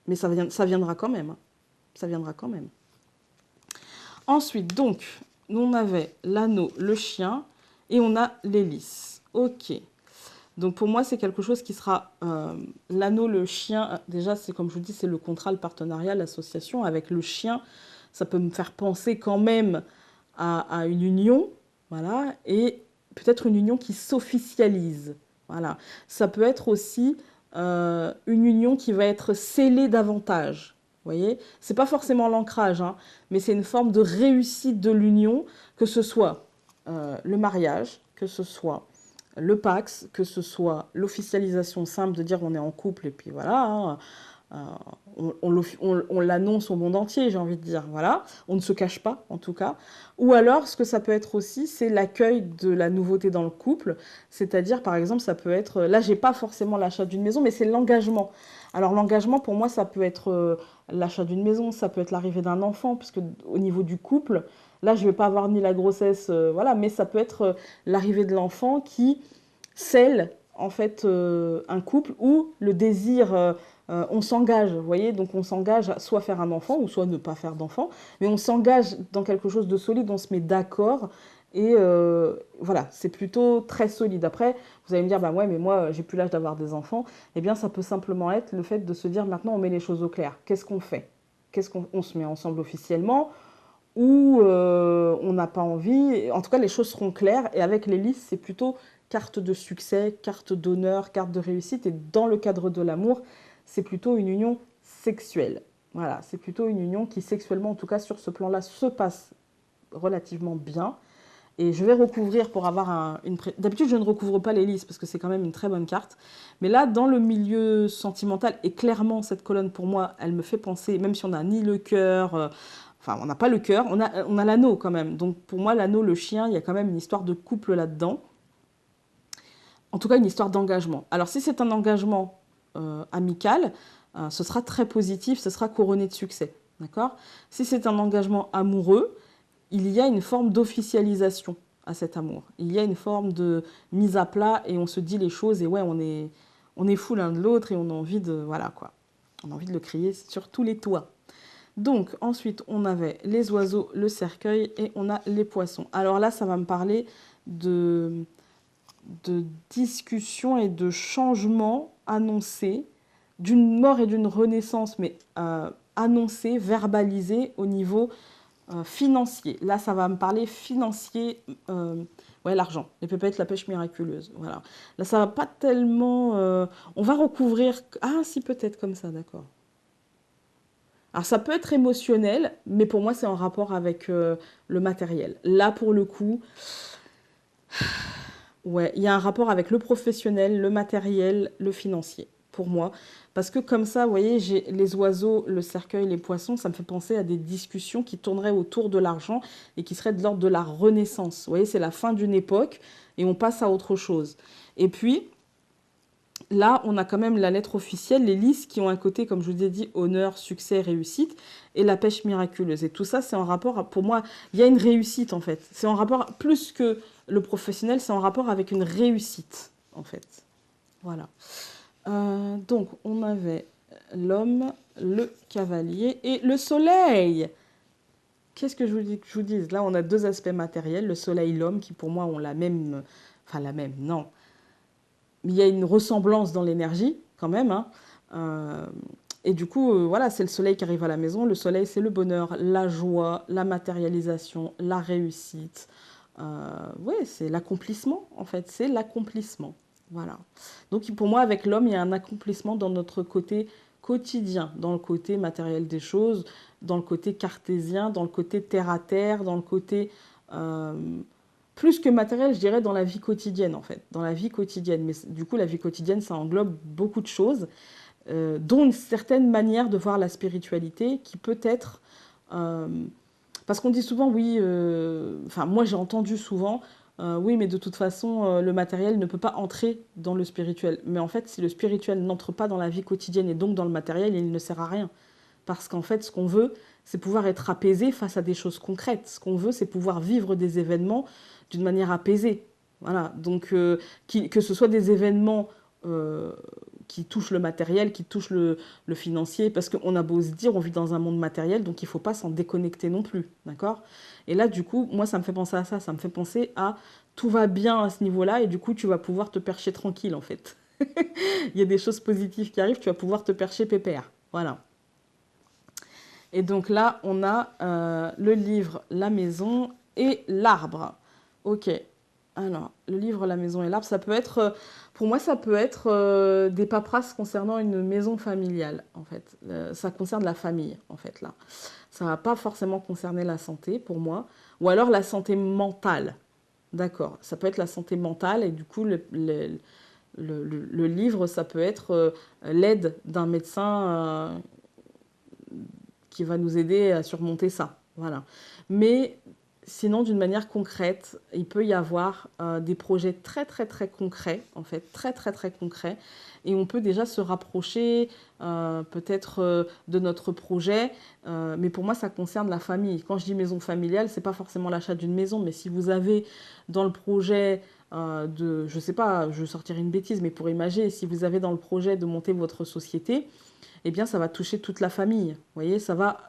Mais ça viendra quand même. ça viendra quand même. Ensuite, donc, on avait l'anneau, le chien, et on a l'hélice. Ok. Donc pour moi, c'est quelque chose qui sera l'anneau, le chien. Déjà, c'est comme je vous dis, c'est le contrat, le partenariat, l'association. Avec le chien, ça peut me faire penser quand même à une union, voilà, et peut-être une union qui s'officialise. Voilà. Ça peut être aussi une union qui va être scellée davantage. Vous voyez, c'est pas forcément l'ancrage, hein, mais c'est une forme de réussite de l'union, que ce soit le mariage, que ce soit le Pax, que ce soit l'officialisation simple de dire on est en couple et puis voilà, hein, on l'annonce au monde entier, j'ai envie de dire, voilà, on ne se cache pas en tout cas. Ou alors, ce que ça peut être aussi, c'est l'accueil de la nouveauté dans le couple, c'est-à-dire par exemple, ça peut être, là j'ai pas forcément l'achat d'une maison, mais c'est l'engagement. Alors l'engagement pour moi, ça peut être l'achat d'une maison, ça peut être l'arrivée d'un enfant, puisque au niveau du couple, là je vais pas avoir ni la grossesse, voilà, mais ça peut être l'arrivée de l'enfant qui scelle en fait un couple où le désir on s'engage, vous voyez, donc on s'engage à soit faire un enfant ou soit ne pas faire d'enfant, mais on s'engage dans quelque chose de solide, on se met d'accord et voilà, c'est plutôt très solide. Après, vous allez me dire, bah ouais, mais moi j'ai plus l'âge d'avoir des enfants. Eh bien, ça peut simplement être le fait de se dire maintenant on met les choses au clair. Qu'est-ce qu'on fait? Qu'est-ce qu'on se met ensemble officiellement ou on n'a pas envie. En tout cas, les choses seront claires. Et avec les listes, c'est plutôt carte de succès, carte d'honneur, carte de réussite. Et dans le cadre de l'amour, c'est plutôt une union sexuelle. Voilà, c'est plutôt une union qui sexuellement, en tout cas sur ce plan-là, se passe relativement bien. Et je vais recouvrir pour avoir une... D'habitude, je ne recouvre pas les listes parce que c'est quand même une très bonne carte. Mais là, dans le milieu sentimental, et clairement, cette colonne, pour moi, elle me fait penser, même si on n'a ni le cœur... Enfin, on n'a pas le cœur, on a l'anneau quand même. Donc pour moi, l'anneau, le chien, il y a quand même une histoire de couple là-dedans. En tout cas, une histoire d'engagement. Alors si c'est un engagement amical, ce sera très positif, ce sera couronné de succès. D'accord? Si c'est un engagement amoureux, il y a une forme d'officialisation à cet amour. Il y a une forme de mise à plat et on se dit les choses et ouais, on est fou l'un de l'autre et on a envie de... Voilà quoi. On a envie de le crier sur tous les toits. Donc, ensuite, on avait les oiseaux, le cercueil et on a les poissons. Alors là, ça va me parler de discussions et de changements annoncés, d'une mort et d'une renaissance, mais annoncés, verbalisés au niveau financier. Là, ça va me parler financier, ouais, l'argent, les pépettes, la pêche miraculeuse. Voilà. Là, ça va pas tellement... on va recouvrir... Ah, si, peut-être comme ça, d'accord. Alors ça peut être émotionnel, mais pour moi c'est en rapport avec le matériel. Là pour le coup, ouais, il y a un rapport avec le professionnel, le matériel, le financier, pour moi. Parce que comme ça, vous voyez, j'ai les oiseaux, le cercueil, les poissons, ça me fait penser à des discussions qui tourneraient autour de l'argent et qui seraient de l'ordre de la renaissance. Vous voyez, c'est la fin d'une époque et on passe à autre chose. Et puis, là, on a quand même la lettre officielle, les listes qui ont un côté, comme je vous ai dit, honneur, succès, réussite, et la pêche miraculeuse. Et tout ça, c'est en rapport, pour moi, il y a une réussite, en fait. C'est en rapport, plus que le professionnel, c'est en rapport avec une réussite, en fait. Voilà. Donc, on avait l'homme, le cavalier et le soleil. Qu'est-ce que je vous dis, que je vous dise? Là, on a deux aspects matériels, le soleil, l'homme, qui pour moi ont la même... Enfin, la même, non. Il y a une ressemblance dans l'énergie, quand même. Hein. Et du coup, voilà, c'est le soleil qui arrive à la maison. Le soleil, c'est le bonheur, la joie, la matérialisation, la réussite. Oui, c'est l'accomplissement, en fait. C'est l'accomplissement. Voilà. Donc, pour moi, avec l'homme, il y a un accomplissement dans notre côté quotidien, dans le côté matériel des choses, dans le côté cartésien, dans le côté terre-à-terre, dans le côté... plus que matériel, je dirais dans la vie quotidienne, en fait. Dans la vie quotidienne. Mais du coup, la vie quotidienne, ça englobe beaucoup de choses, dont une certaine manière de voir la spiritualité qui peut être... parce qu'on dit souvent, oui... Enfin, moi, j'ai entendu souvent, oui, mais de toute façon, le matériel ne peut pas entrer dans le spirituel. Mais en fait, si le spirituel n'entre pas dans la vie quotidienne et donc dans le matériel, il ne sert à rien. Parce qu'en fait, ce qu'on veut, c'est pouvoir être apaisé face à des choses concrètes. Ce qu'on veut, c'est pouvoir vivre des événements d'une manière apaisée. Voilà. Donc, que ce soit des événements qui touche le matériel, qui touche le financier, parce qu'on a beau se dire, on vit dans un monde matériel, donc il ne faut pas s'en déconnecter non plus, d'accord? Et là, du coup, moi, ça me fait penser à ça, ça me fait penser à tout va bien à ce niveau-là, et du coup, tu vas pouvoir te percher tranquille, en fait. Il y a des choses positives qui arrivent, tu vas pouvoir te percher pépère, voilà. Et donc là, on a le livre, la maison et l'arbre. Ok. Alors, le livre, la maison et l'arbre, ça peut être, pour moi, ça peut être des paperasses concernant une maison familiale, en fait. Ça concerne la famille, en fait, là. Ça ne va pas forcément concerner la santé, pour moi. Ou alors la santé mentale. D'accord. Ça peut être la santé mentale et du coup, le livre, ça peut être l'aide d'un médecin qui va nous aider à surmonter ça. Voilà. Mais sinon, d'une manière concrète, il peut y avoir des projets très très très concrets, en fait, très très très concrets, et on peut déjà se rapprocher peut-être de notre projet, mais pour moi, ça concerne la famille. Quand je dis maison familiale, c'est pas forcément l'achat d'une maison, mais si vous avez dans le projet je sais pas, je sortirai une bêtise, mais pour imaginer, si vous avez dans le projet de monter votre société, eh bien, ça va toucher toute la famille. Vous voyez, ça va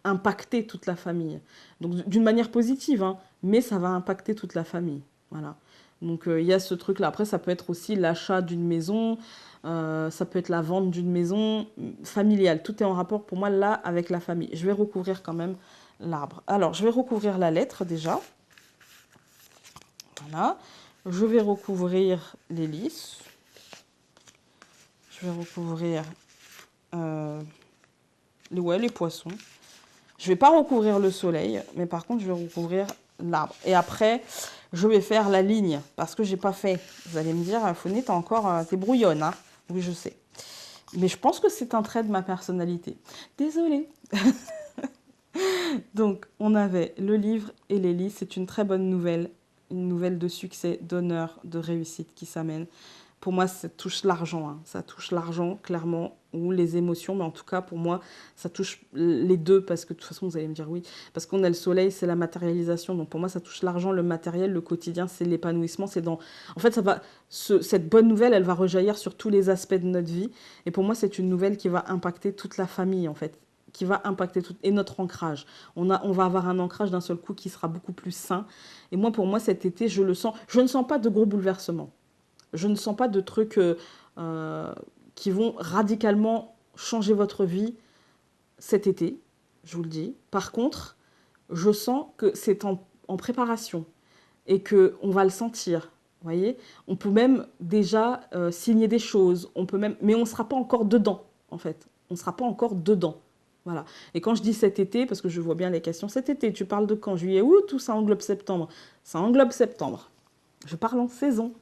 impacter toute la famille. Donc, d'une manière positive, hein, mais ça va impacter toute la famille. Voilà. Donc, il y a ce truc-là. Après, ça peut être aussi l'achat d'une maison, ça peut être la vente d'une maison familiale. Tout est en rapport, pour moi, là, avec la famille. Je vais recouvrir quand même l'arbre. Alors, je vais recouvrir la lettre, déjà. Voilà. Je vais recouvrir l'hélice. Je vais recouvrir les poissons. Je ne vais pas recouvrir le soleil, mais par contre, je vais recouvrir l'arbre. Et après, je vais faire la ligne, parce que je n'ai pas fait. Vous allez me dire, Fauné, t'es brouillonne, hein? Oui, je sais. Mais je pense que c'est un trait de ma personnalité. Désolée. Donc, on avait le livre et l'hélice. C'est une très bonne nouvelle. Une nouvelle de succès, d'honneur, de réussite qui s'amène. Pour moi, ça touche l'argent. Hein. Ça touche l'argent, clairement, ou les émotions. Mais en tout cas, pour moi, ça touche les deux. Parce que de toute façon, vous allez me dire oui. Parce qu'on a le soleil, c'est la matérialisation. Donc pour moi, ça touche l'argent, le matériel, le quotidien, c'est l'épanouissement. C'est dans... En fait, cette bonne nouvelle, elle va rejaillir sur tous les aspects de notre vie. Et pour moi, c'est une nouvelle qui va impacter toute la famille, en fait. Qui va impacter tout, et notre ancrage. On va avoir un ancrage d'un seul coup qui sera beaucoup plus sain. Et moi, pour moi, cet été, je le sens. Je ne sens pas de gros bouleversements. Je ne sens pas de trucs qui vont radicalement changer votre vie cet été, je vous le dis. Par contre, je sens que c'est en préparation et qu'on va le sentir. Vous voyez, on peut même déjà signer des choses, on peut même, mais on ne sera pas encore dedans, en fait. On ne sera pas encore dedans. Voilà. Et quand je dis cet été, parce que je vois bien les questions, cet été, tu parles de quand? Juillet, août ou ça englobe septembre? Ça englobe septembre. Je parle en saison.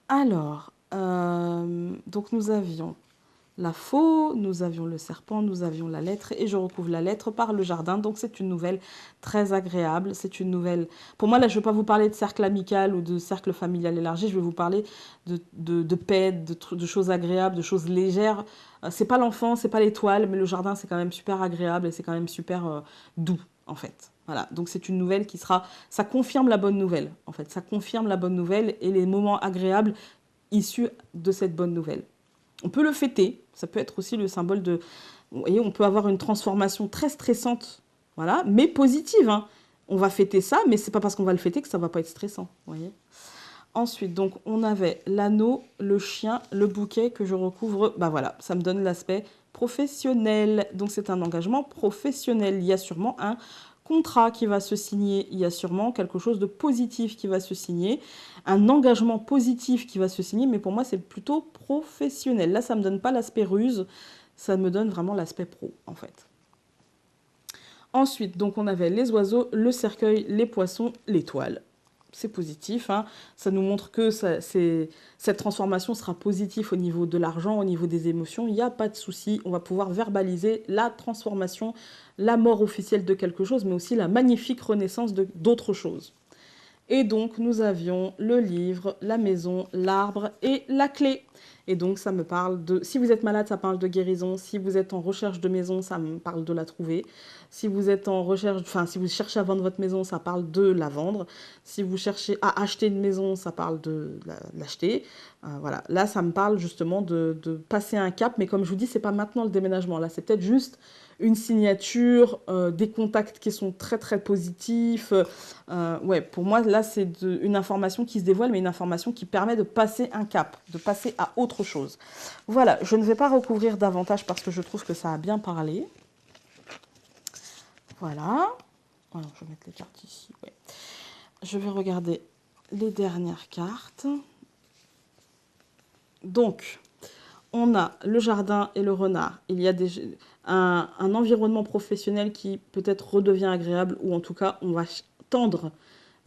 Alors, donc nous avions la faux, nous avions le serpent, nous avions la lettre et je recouvre la lettre par le jardin. Donc c'est une nouvelle très agréable. C'est une nouvelle... Pour moi, là, je ne vais pas vous parler de cercle amical ou de cercle familial élargi. Je vais vous parler de paix, de choses agréables, de choses légères. C'est pas l'enfant, c'est pas l'étoile, mais le jardin, c'est quand même super agréable et c'est quand même super doux, en fait. Voilà, donc c'est une nouvelle qui sera... Ça confirme la bonne nouvelle, en fait. Ça confirme la bonne nouvelle et les moments agréables issus de cette bonne nouvelle. On peut le fêter, ça peut être aussi le symbole de... Vous voyez, on peut avoir une transformation très stressante, voilà, mais positive. Hein. On va fêter ça, mais c'est pas parce qu'on va le fêter que ça va pas être stressant, vous voyez. Ensuite, donc, on avait l'anneau, le chien, le bouquet que je recouvre. Bah voilà, ça me donne l'aspect professionnel. Donc, c'est un engagement professionnel. Il y a sûrement un contrat qui va se signer. Il y a sûrement quelque chose de positif qui va se signer. Un engagement positif qui va se signer. Mais pour moi, c'est plutôt professionnel. Là, ça ne me donne pas l'aspect ruse. Ça me donne vraiment l'aspect pro, en fait. Ensuite, donc, on avait les oiseaux, le cercueil, les poissons, l'étoile. C'est positif, hein. Ça nous montre que cette transformation sera positive au niveau de l'argent, au niveau des émotions. Il n'y a pas de souci, on va pouvoir verbaliser la transformation, la mort officielle de quelque chose, mais aussi la magnifique renaissance d'autres choses. Et donc, nous avions le livre, la maison, l'arbre et la clé. Et donc, ça me parle de... Si vous êtes malade, ça parle de guérison. Si vous êtes en recherche de maison, ça me parle de la trouver. Si vous êtes en recherche... Enfin, si vous cherchez à vendre votre maison, ça parle de la vendre. Si vous cherchez à acheter une maison, ça parle de l'acheter. Voilà. Là, ça me parle justement de passer un cap. Mais comme je vous dis, c'est pas maintenant le déménagement. Là, c'est peut-être juste une signature, des contacts qui sont très, très positifs. Ouais, pour moi, là, c'est une information qui se dévoile, mais une information qui permet de passer un cap, de passer à autre chose. Voilà, je ne vais pas recouvrir davantage parce que je trouve que ça a bien parlé. Voilà. Alors, je vais mettre les cartes ici. Ouais. Je vais regarder les dernières cartes. Donc, on a le jardin et le renard. Il y a un environnement professionnel qui peut-être redevient agréable, ou en tout cas, on va tendre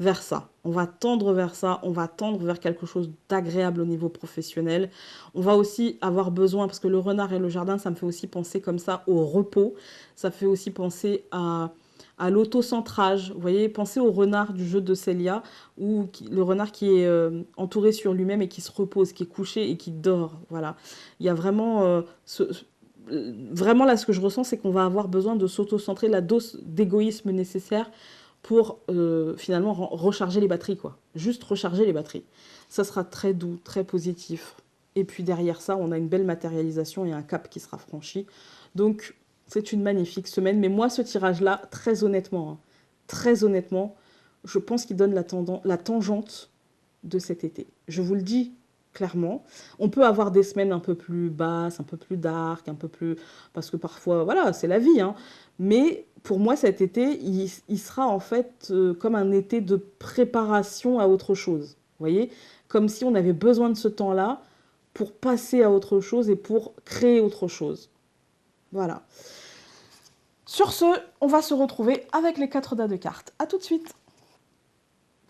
vers ça. On va tendre vers ça, on va tendre vers quelque chose d'agréable au niveau professionnel. On va aussi avoir besoin, parce que le renard et le jardin, ça me fait aussi penser comme ça au repos. Ça fait aussi penser à l'autocentrage. Vous voyez, pensez au renard du jeu de Célia, ou le renard qui est entouré sur lui-même et qui se repose, qui est couché et qui dort. Voilà. Il y a vraiment vraiment là, ce que je ressens, c'est qu'on va avoir besoin de s'auto-centrer, la dose d'égoïsme nécessaire pour finalement recharger les batteries, quoi. Juste recharger les batteries. Ça sera très doux, très positif. Et puis derrière ça, on a une belle matérialisation et un cap qui sera franchi. Donc, c'est une magnifique semaine. Mais moi, ce tirage-là, très honnêtement, je pense qu'il donne la tangente de cet été. Je vous le dis clairement. On peut avoir des semaines un peu plus basses, un peu plus dark, un peu plus... Parce que parfois, voilà, c'est la vie, hein. Mais pour moi, cet été, il sera en fait comme un été de préparation à autre chose. Vous voyez? Comme si on avait besoin de ce temps-là pour passer à autre chose et pour créer autre chose. Voilà. Sur ce, on va se retrouver avec les 4 tas de cartes. À tout de suite.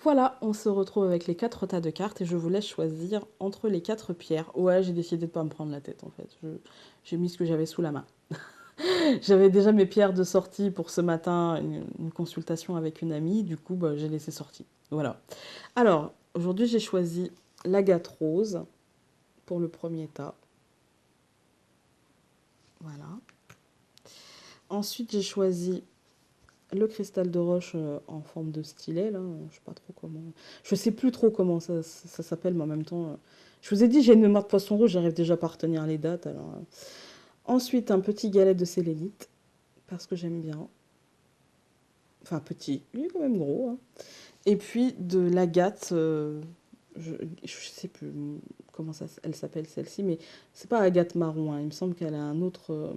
Voilà, on se retrouve avec les 4 tas de cartes et je vous laisse choisir entre les 4 pierres. Ouais, j'ai décidé de ne pas me prendre la tête en fait. J'ai mis ce que j'avais sous la main. J'avais déjà mes pierres de sortie pour ce matin, une consultation avec une amie. Du coup, bah, j'ai laissé sortie. Voilà. Alors, aujourd'hui, j'ai choisi l'agate rose pour le premier tas. Voilà. Ensuite, j'ai choisi le cristal de roche en forme de stylet, là, je sais pas trop comment. Je sais plus trop comment ça s'appelle, mais en même temps. Je vous ai dit, j'ai une mémoire de poisson rouge, j'arrive déjà pas à retenir les dates. Alors, ensuite, un petit galet de sélénite, parce que j'aime bien. Enfin, petit, il est quand même gros. Hein. Et puis de l'agate, je sais plus comment elle s'appelle celle-ci, mais c'est pas agate marron, hein, il me semble qu'elle a un autre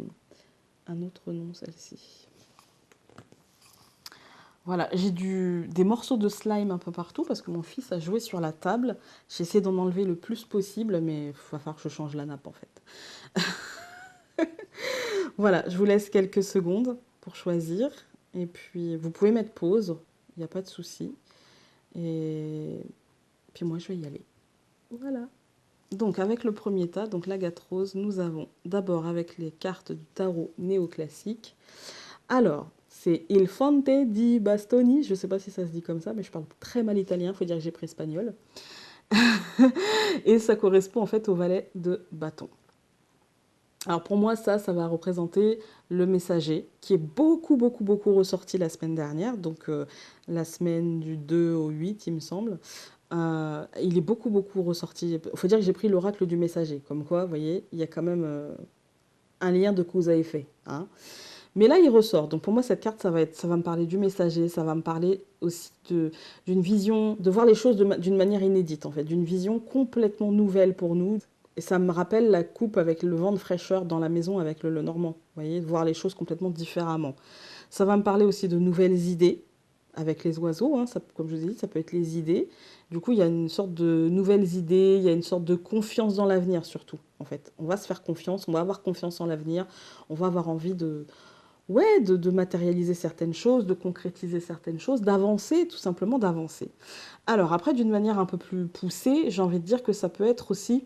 nom, celle-ci. Voilà, j'ai des morceaux de slime un peu partout parce que mon fils a joué sur la table. J'essaie d'en enlever le plus possible, mais il va falloir que je change la nappe en fait. Voilà, je vous laisse quelques secondes pour choisir. Et puis, vous pouvez mettre pause, il n'y a pas de souci. Et puis moi, je vais y aller. Voilà. Donc, avec le premier tas, donc l'agate rose, nous avons d'abord avec les cartes du tarot néoclassique. Alors, c'est Il Fonte di Bastoni. Je ne sais pas si ça se dit comme ça, mais je parle très mal italien. Il faut dire que j'ai pris espagnol. Et ça correspond en fait au valet de bâton. Alors pour moi, ça va représenter le messager, qui est beaucoup ressorti la semaine dernière. Donc la semaine du 2 au 8, il me semble. Il est beaucoup ressorti. Il faut dire que j'ai pris l'oracle du messager. Comme quoi, vous voyez, il y a quand même un lien de cause à effet. Hein. Mais là, il ressort. Donc pour moi, cette carte, ça va me parler du messager, ça va me parler aussi d'une vision, de voir les choses d'une manière inédite, en fait, d'une vision complètement nouvelle pour nous. Et ça me rappelle la coupe avec le vent de fraîcheur dans la maison avec le Lenormand. Vous voyez, de voir les choses complètement différemment. Ça va me parler aussi de nouvelles idées avec les oiseaux. Hein, ça, comme je vous ai dit, ça peut être les idées. Du coup, il y a une sorte de nouvelles idées, il y a une sorte de confiance dans l'avenir surtout, en fait. On va se faire confiance, on va avoir confiance en l'avenir, on va avoir envie de matérialiser certaines choses, de concrétiser certaines choses, d'avancer, tout simplement d'avancer. Alors après, d'une manière un peu plus poussée, j'ai envie de dire que ça peut être aussi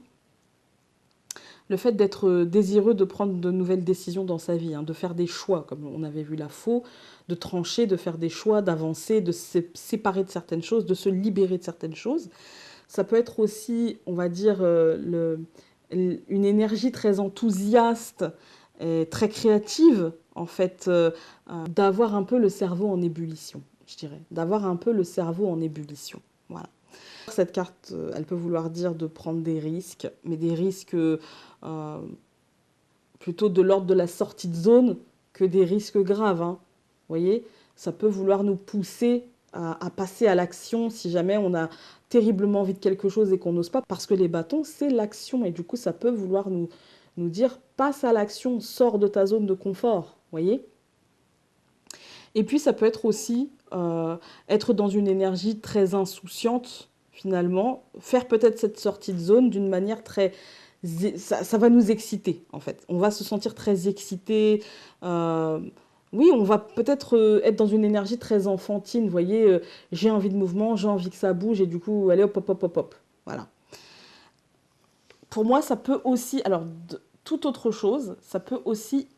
le fait d'être désireux de prendre de nouvelles décisions dans sa vie, hein, de faire des choix, comme on avait vu la faux, de trancher, de faire des choix, d'avancer, de se séparer de certaines choses, de se libérer de certaines choses. Ça peut être aussi, on va dire, une énergie très enthousiaste et très créative, en fait, d'avoir un peu le cerveau en ébullition, je dirais. D'avoir un peu le cerveau en ébullition. Voilà. Cette carte, elle peut vouloir dire de prendre des risques, mais des risques plutôt de l'ordre de la sortie de zone que des risques graves. Hein. Vous voyez, ça peut vouloir nous pousser à passer à l'action si jamais on a terriblement envie de quelque chose et qu'on n'ose pas, parce que les bâtons, c'est l'action. Et du coup, ça peut vouloir nous dire, passe à l'action, sors de ta zone de confort. Vous voyez. Et puis, ça peut être aussi être dans une énergie très insouciante, finalement, faire peut-être cette sortie de zone d'une manière très... Ça va nous exciter, en fait. On va se sentir très excité. Oui, on va peut-être être dans une énergie très enfantine. Vous voyez, j'ai envie de mouvement, j'ai envie que ça bouge, et du coup, allez, hop, hop, hop, hop, hop. Voilà. Pour moi, ça peut aussi... Alors, toute autre chose, ça peut aussi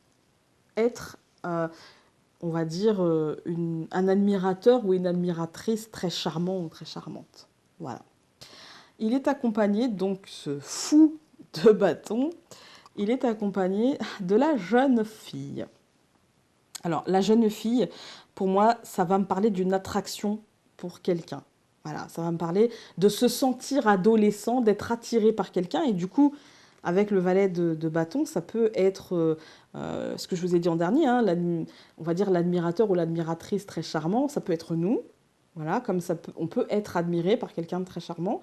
être... on va dire, un admirateur ou une admiratrice très charmant ou très charmante. Voilà. Il est accompagné, donc ce fou de bâton, il est accompagné de la jeune fille. Alors, la jeune fille, pour moi, ça va me parler d'une attraction pour quelqu'un. Voilà, ça va me parler de se sentir adolescent, d'être attiré par quelqu'un. Et du coup, avec le valet de bâton, ça peut être ce que je vous ai dit en dernier, hein, on va dire l'admirateur ou l'admiratrice très charmant, ça peut être nous. Voilà, comme on peut être admiré par quelqu'un de très charmant.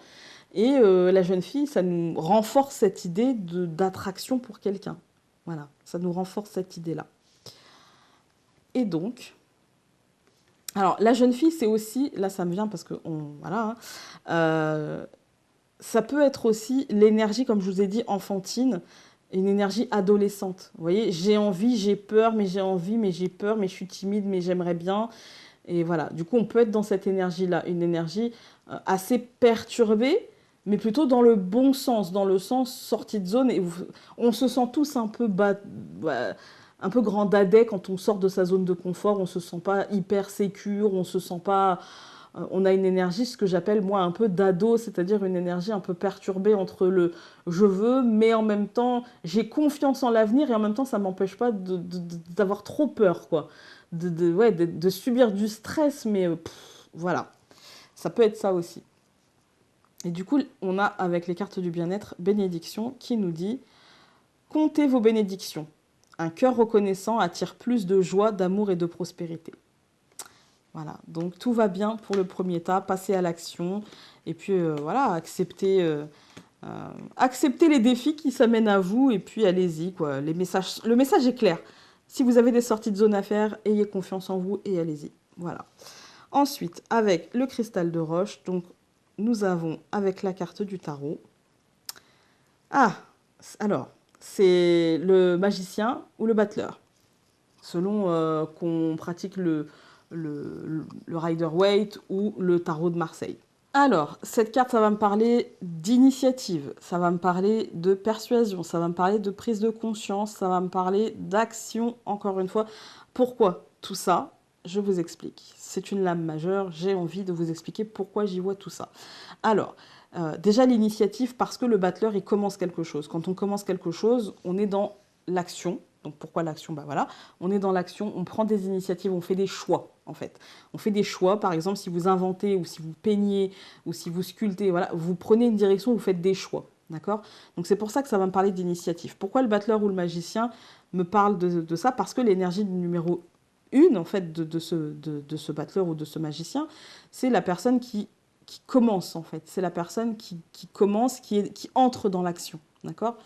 Et la jeune fille, ça nous renforce cette idée d'attraction pour quelqu'un. Voilà, ça nous renforce cette idée-là. Et donc, alors la jeune fille, c'est aussi, là ça me vient parce que, voilà, hein, ça peut être aussi l'énergie, comme je vous ai dit, enfantine, une énergie adolescente. Vous voyez, j'ai envie, j'ai peur, mais j'ai envie, mais j'ai peur, mais je suis timide, mais j'aimerais bien. Et voilà, du coup, on peut être dans cette énergie-là, une énergie assez perturbée, mais plutôt dans le bon sens, dans le sens sortie de zone. Et on se sent tous un peu un peu grand dadais quand on sort de sa zone de confort. On se sent pas hyper sécure, on se sent pas... on a une énergie, ce que j'appelle moi un peu d'ado, c'est-à-dire une énergie un peu perturbée entre le je veux, mais en même temps j'ai confiance en l'avenir et en même temps ça m'empêche pas d'avoir trop peur, quoi. Ouais, de subir du stress, mais voilà, ça peut être ça aussi. Et du coup, on a avec les cartes du bien-être bénédiction qui nous dit comptez vos bénédictions. Un cœur reconnaissant attire plus de joie, d'amour et de prospérité. Voilà, donc tout va bien pour le premier tas, passer à l'action et puis voilà, accepter les défis qui s'amènent à vous et puis allez-y, quoi. Le message est clair. Si vous avez des sorties de zone à faire, ayez confiance en vous et allez-y. Voilà. Ensuite, avec le cristal de roche, donc nous avons avec la carte du tarot. Ah, alors, c'est le magicien ou le battleur, selon qu'on pratique le Rider-Waite ou le tarot de Marseille. Alors, cette carte, ça va me parler d'initiative, ça va me parler de persuasion, ça va me parler de prise de conscience, ça va me parler d'action, encore une fois. Pourquoi tout ça? Je vous explique. C'est une lame majeure, j'ai envie de vous expliquer pourquoi j'y vois tout ça. Alors, déjà l'initiative, parce que le battleur, il commence quelque chose. Quand on commence quelque chose, on est dans l'action. Donc pourquoi l'action? Bah voilà, on est dans l'action, on prend des initiatives, on fait des choix en fait. On fait des choix, par exemple si vous inventez ou si vous peignez ou si vous sculptez, voilà, vous prenez une direction, vous faites des choix, d'accord? Donc c'est pour ça que ça va me parler d'initiative. Pourquoi le battleur ou le magicien me parle de ça? Parce que l'énergie numéro 1 en fait de ce battleur ou de ce magicien, c'est la personne qui commence en fait, c'est la personne qui commence, qui entre dans l'action, d'accord?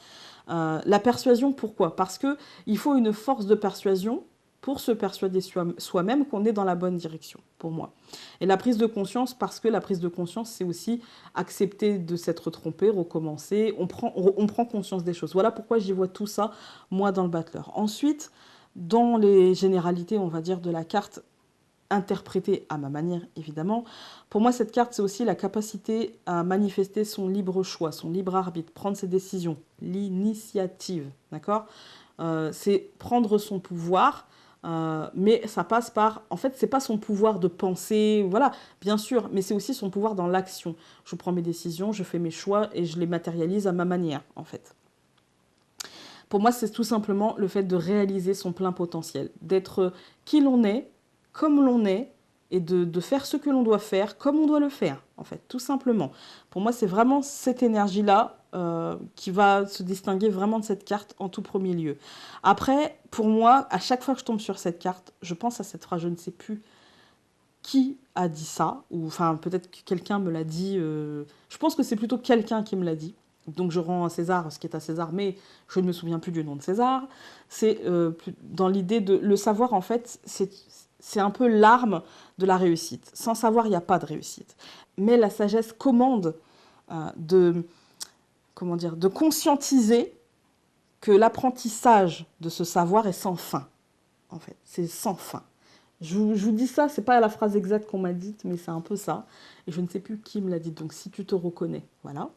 La persuasion, pourquoi? Parce qu'il faut une force de persuasion pour se persuader soi-même qu'on est dans la bonne direction, pour moi. Et la prise de conscience, parce que la prise de conscience, c'est aussi accepter de s'être trompé, recommencer, on prend conscience des choses. Voilà pourquoi j'y vois tout ça, moi, dans le battleur. Ensuite, dans les généralités, on va dire, de la carte, interpréter à ma manière, évidemment. Pour moi, cette carte, c'est aussi la capacité à manifester son libre choix, son libre arbitre, prendre ses décisions, l'initiative, d'accord? C'est prendre son pouvoir, mais ça passe par... En fait, c'est pas son pouvoir de penser, voilà, bien sûr, mais c'est aussi son pouvoir dans l'action. Je prends mes décisions, je fais mes choix et je les matérialise à ma manière, en fait. Pour moi, c'est tout simplement le fait de réaliser son plein potentiel, d'être qui l'on est, comme l'on est, et de faire ce que l'on doit faire, comme on doit le faire, en fait, tout simplement. Pour moi, c'est vraiment cette énergie-là qui va se distinguer vraiment de cette carte en tout premier lieu. Après, pour moi, à chaque fois que je tombe sur cette carte, je pense à cette phrase, je ne sais plus qui a dit ça, ou enfin peut-être que quelqu'un me l'a dit, je pense que c'est plutôt quelqu'un qui me l'a dit, donc je rends à César ce qui est à César, mais je ne me souviens plus du nom de César, c'est dans l'idée de le savoir en fait, c'est un peu l'arme de la réussite. Sans savoir, il n'y a pas de réussite. Mais la sagesse commande de, comment dire, de conscientiser que l'apprentissage de ce savoir est sans fin, en fait, c'est sans fin. Je vous dis ça, c'est pas la phrase exacte qu'on m'a dite, mais c'est un peu ça. Et je ne sais plus qui me l'a dit, donc si tu te reconnais, voilà.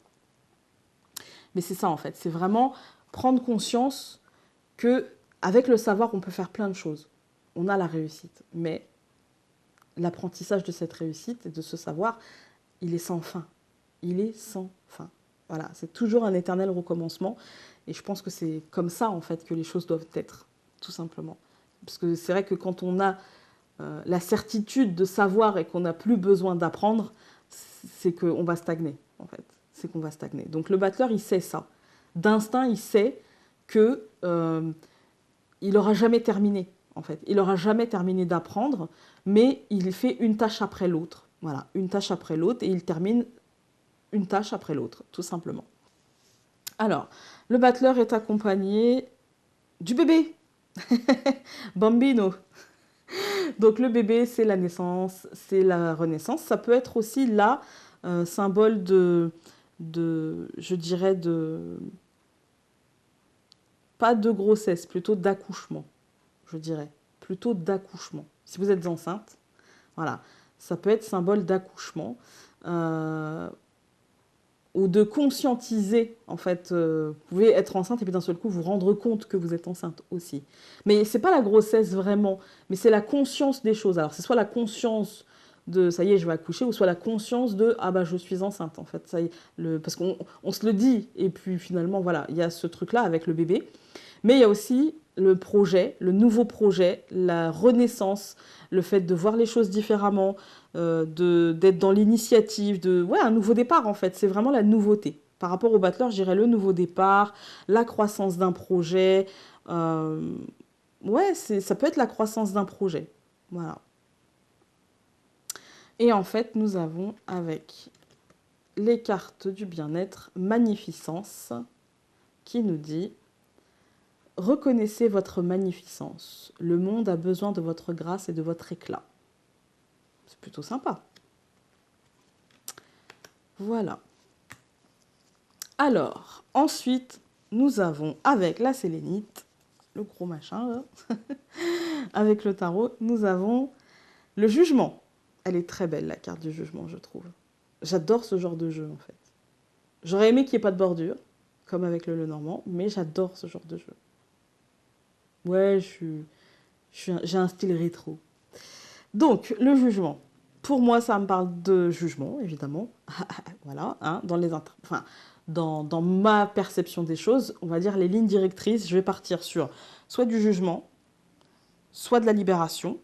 Mais c'est ça en fait, c'est vraiment prendre conscience que avec le savoir, on peut faire plein de choses. On a la réussite, mais l'apprentissage de cette réussite et de ce savoir, il est sans fin. Il est sans fin. Voilà, c'est toujours un éternel recommencement. Et je pense que c'est comme ça en fait que les choses doivent être, tout simplement. Parce que c'est vrai que quand on a la certitude de savoir et qu'on n'a plus besoin d'apprendre, c'est qu'on va stagner, en fait. C'est qu'on va stagner. Donc le battleur, il sait ça. D'instinct, il sait que il n'aura jamais terminé, en fait. Il n'aura jamais terminé d'apprendre, mais il fait une tâche après l'autre. Voilà, une tâche après l'autre, et il termine une tâche après l'autre, tout simplement. Alors, le battleur est accompagné du bébé. Bambino. Donc le bébé, c'est la naissance, c'est la renaissance. Ça peut être aussi là, symbole je dirais, pas de grossesse, plutôt d'accouchement, je dirais. Plutôt d'accouchement. Si vous êtes enceinte, voilà, ça peut être symbole d'accouchement. Ou de conscientiser, en fait, vous pouvez être enceinte et puis d'un seul coup vous rendre compte que vous êtes enceinte aussi. Mais c'est pas la grossesse vraiment, mais c'est la conscience des choses. Alors c'est soit la conscience de ça y est je vais accoucher, ou soit la conscience de ah bah je suis enceinte en fait. Ça y est, parce qu'on se le dit et puis finalement voilà, il y a ce truc là avec le bébé. Mais il y a aussi le projet, le nouveau projet, la renaissance, le fait de voir les choses différemment, d'être dans l'initiative, ouais, un nouveau départ en fait, c'est vraiment la nouveauté. Par rapport au battleur, je dirais le nouveau départ, la croissance d'un projet. Ouais, ça peut être la croissance d'un projet. Voilà. Et en fait, nous avons avec les cartes du bien-être, Magnificence, qui nous dit « Reconnaissez votre magnificence. Le monde a besoin de votre grâce et de votre éclat. » C'est plutôt sympa. Voilà. Alors, ensuite, nous avons avec la sélénite, le gros machin, là, avec le tarot, nous avons le jugement. Elle est très belle, la carte du jugement, je trouve. J'adore ce genre de jeu, en fait. J'aurais aimé qu'il n'y ait pas de bordure, comme avec le Lenormand, mais j'adore ce genre de jeu. Ouais, j'ai un style rétro. Donc, le jugement. Pour moi, ça me parle de jugement, évidemment. Voilà, hein, dans ma perception des choses, on va dire les lignes directrices, je vais partir sur soit du jugement, soit de la libération,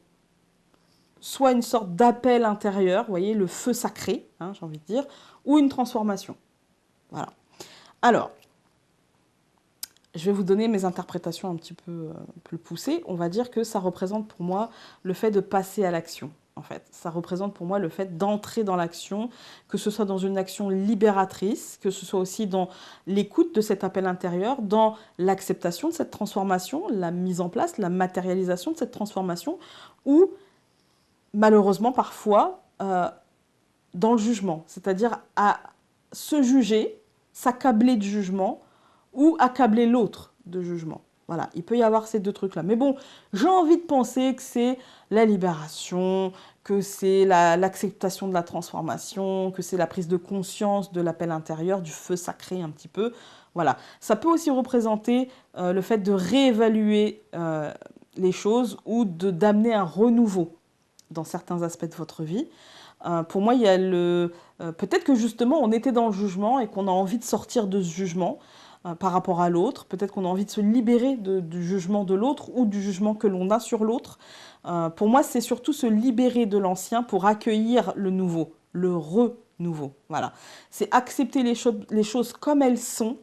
soit une sorte d'appel intérieur, vous voyez, le feu sacré, hein, j'ai envie de dire, ou une transformation. Voilà. Alors, je vais vous donner mes interprétations un petit peu plus poussées. On va dire que ça représente pour moi le fait de passer à l'action. En fait, ça représente pour moi le fait d'entrer dans l'action, que ce soit dans une action libératrice, que ce soit aussi dans l'écoute de cet appel intérieur, dans l'acceptation de cette transformation, la mise en place, la matérialisation de cette transformation, ou malheureusement parfois dans le jugement, c'est-à-dire à se juger, s'accabler de jugement, ou accabler l'autre de jugement. Voilà, il peut y avoir ces deux trucs-là. Mais bon, j'ai envie de penser que c'est la libération, que c'est l'acceptation de la transformation, que c'est la prise de conscience de l'appel intérieur, du feu sacré un petit peu. Voilà, ça peut aussi représenter le fait de réévaluer les choses ou d'amener un renouveau dans certains aspects de votre vie. Pour moi, il y a peut-être que justement, on était dans le jugement et qu'on a envie de sortir de ce jugement par rapport à l'autre. Peut-être qu'on a envie de se libérer du jugement de l'autre ou du jugement que l'on a sur l'autre. Pour moi, c'est surtout se libérer de l'ancien pour accueillir le nouveau, le renouveau. Voilà. C'est accepter les choses comme elles sont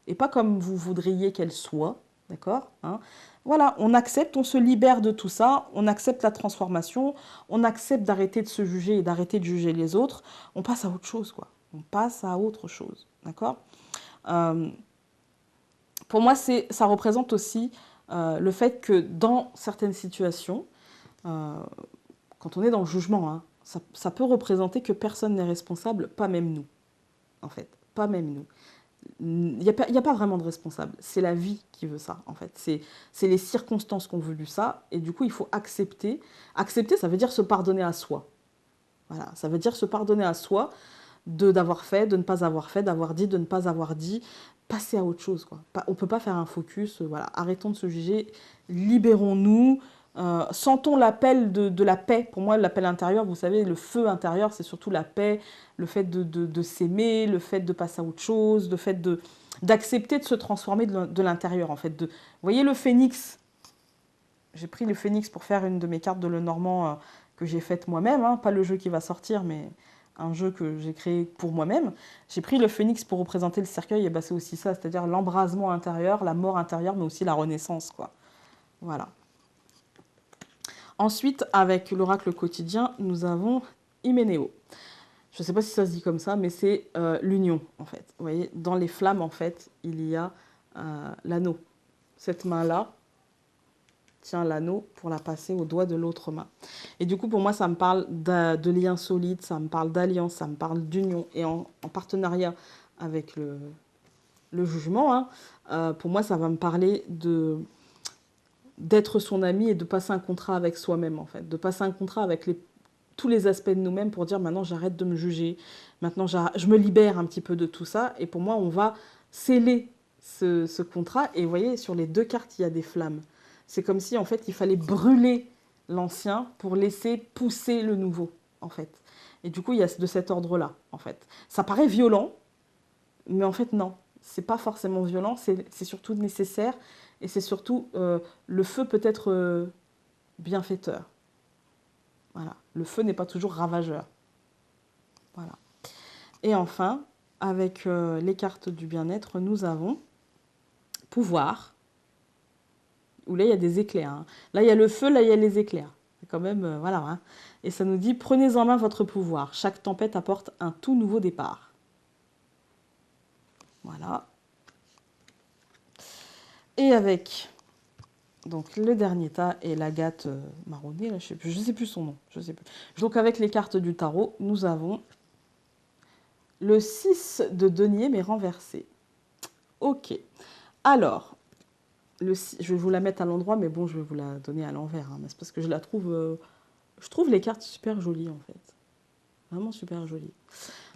et pas comme vous voudriez qu'elles soient. D'accord, hein? Voilà, on accepte, on se libère de tout ça, on accepte la transformation, on accepte d'arrêter de se juger et d'arrêter de juger les autres. On passe à autre chose, quoi. On passe à autre chose, d'accord? Pour moi, ça représente aussi le fait que dans certaines situations, quand on est dans le jugement, hein, ça peut représenter que personne n'est responsable, pas même nous, en fait, pas même nous. Il n'y a pas vraiment de responsable. C'est la vie qui veut ça, en fait. C'est les circonstances qui ont voulu ça. Et du coup, il faut accepter. Accepter, ça veut dire se pardonner à soi. Voilà, ça veut dire se pardonner à soi d'avoir fait, de ne pas avoir fait, d'avoir dit, de ne pas avoir dit. Passer à autre chose, quoi. On ne peut pas faire un focus. Voilà, arrêtons de se juger. Libérons-nous. Sentons l'appel de la paix. Pour moi, l'appel intérieur, vous savez, le feu intérieur, c'est surtout la paix, le fait de s'aimer, le fait de passer à autre chose, le fait d'accepter de se transformer de l'intérieur, en fait. Vous voyez le phénix? J'ai pris le phénix pour faire une de mes cartes de Lenormand que j'ai faite moi-même, hein, pas le jeu qui va sortir, mais un jeu que j'ai créé pour moi-même. J'ai pris le phénix pour représenter le cercueil, et ben c'est aussi ça, c'est-à-dire l'embrasement intérieur, la mort intérieure, mais aussi la renaissance, quoi. Voilà. Ensuite, avec l'oracle quotidien, nous avons Hyménéo. Je ne sais pas si ça se dit comme ça, mais c'est l'union, en fait. Vous voyez, dans les flammes, en fait, il y a l'anneau. Cette main-là tient l'anneau pour la passer au doigt de l'autre main. Et du coup, pour moi, ça me parle de liens solides, ça me parle d'alliance, ça me parle d'union. Et en partenariat avec le jugement, hein, pour moi, ça va me parler d'être son ami et de passer un contrat avec soi-même, en fait. De passer un contrat avec tous les aspects de nous-mêmes pour dire maintenant j'arrête de me juger, maintenant je me libère un petit peu de tout ça. Et pour moi, on va sceller ce contrat. Et vous voyez, sur les deux cartes, il y a des flammes. C'est comme si, en fait, il fallait brûler l'ancien pour laisser pousser le nouveau, en fait. Et du coup, il y a de cet ordre-là, en fait. Ça paraît violent, mais en fait, non. C'est pas forcément violent, c'est surtout nécessaire. Et c'est surtout, le feu peut être bienfaiteur. Voilà. Le feu n'est pas toujours ravageur. Voilà. Et enfin, avec les cartes du bien-être, nous avons pouvoir, où là, il y a des éclairs. Hein. Là, il y a le feu, là, il y a les éclairs. C'est quand même, voilà. Hein. Et ça nous dit, prenez en main votre pouvoir. Chaque tempête apporte un tout nouveau départ. Voilà. Et avec donc le dernier tas et l'agate marronnée, là, je sais plus son nom. Je sais plus. Donc avec les cartes du tarot, nous avons le 6 de denier, mais renversé. Ok. Alors, je vais vous la mettre à l'endroit, mais bon, je vais vous la donner à l'envers. Hein, c'est parce que je trouve les cartes super jolies, en fait. Vraiment super jolies.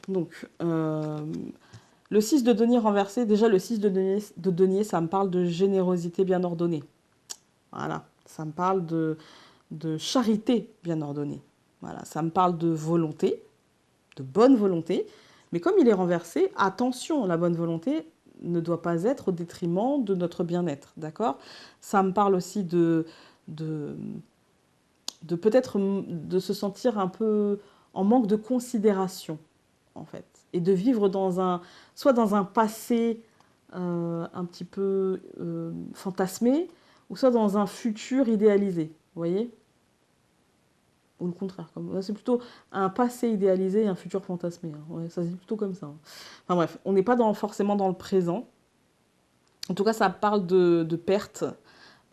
Donc, le 6 de denier renversé, déjà le 6 de denier, ça me parle de générosité bien ordonnée. Voilà, ça me parle de charité bien ordonnée. Voilà, ça me parle de volonté, de bonne volonté. Mais comme il est renversé, attention, la bonne volonté ne doit pas être au détriment de notre bien-être, d'accord? Ça me parle aussi de peut-être de se sentir un peu en manque de considération, en fait, et de vivre soit dans un passé un petit peu fantasmé, ou soit dans un futur idéalisé, vous voyez? Ou le contraire, c'est plutôt un passé idéalisé et un futur fantasmé. Hein. Ouais, ça se dit plutôt comme ça. Hein. Enfin bref, on n'est pas forcément dans le présent. En tout cas, ça parle de pertes.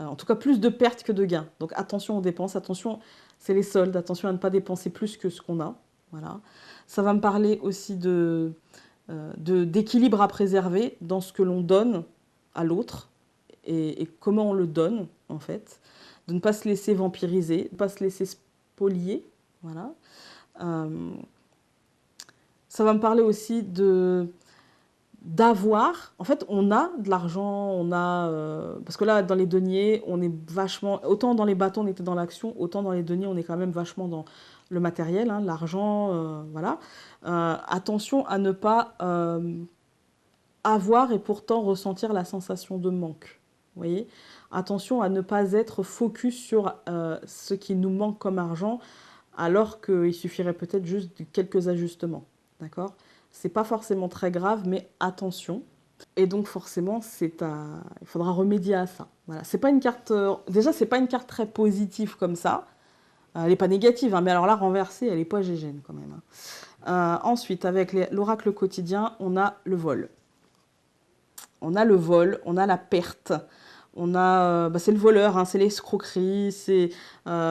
En tout cas, plus de pertes que de gains. Donc attention aux dépenses, attention, c'est les soldes, attention à ne pas dépenser plus que ce qu'on a. Voilà. Ça va me parler aussi d'équilibre à préserver dans ce que l'on donne à l'autre et comment on le donne, en fait. De ne pas se laisser vampiriser, de ne pas se laisser spolier. Voilà. Ça va me parler aussi d'avoir. En fait, on a de l'argent, on a... parce que là, dans les deniers, on est vachement... Autant dans les bâtons, on était dans l'action, autant dans les deniers, on est quand même vachement dans le matériel, hein, l'argent, voilà. Attention à ne pas avoir et pourtant ressentir la sensation de manque. Vous voyez? Attention à ne pas être focus sur ce qui nous manque comme argent, alors qu'il suffirait peut-être juste de quelques ajustements. D'accord? C'est pas forcément très grave, mais attention. Et donc forcément, il faudra remédier à ça. Voilà. C'est pas une carte. Déjà, c'est pas une carte très positive comme ça. Elle n'est pas négative, hein, mais alors là, renversée, elle n'est pas gégène quand même, hein. Ensuite, avec l'oracle quotidien, on a le vol. On a le vol, on a la perte, on a, c'est le voleur, hein, c'est l'escroquerie,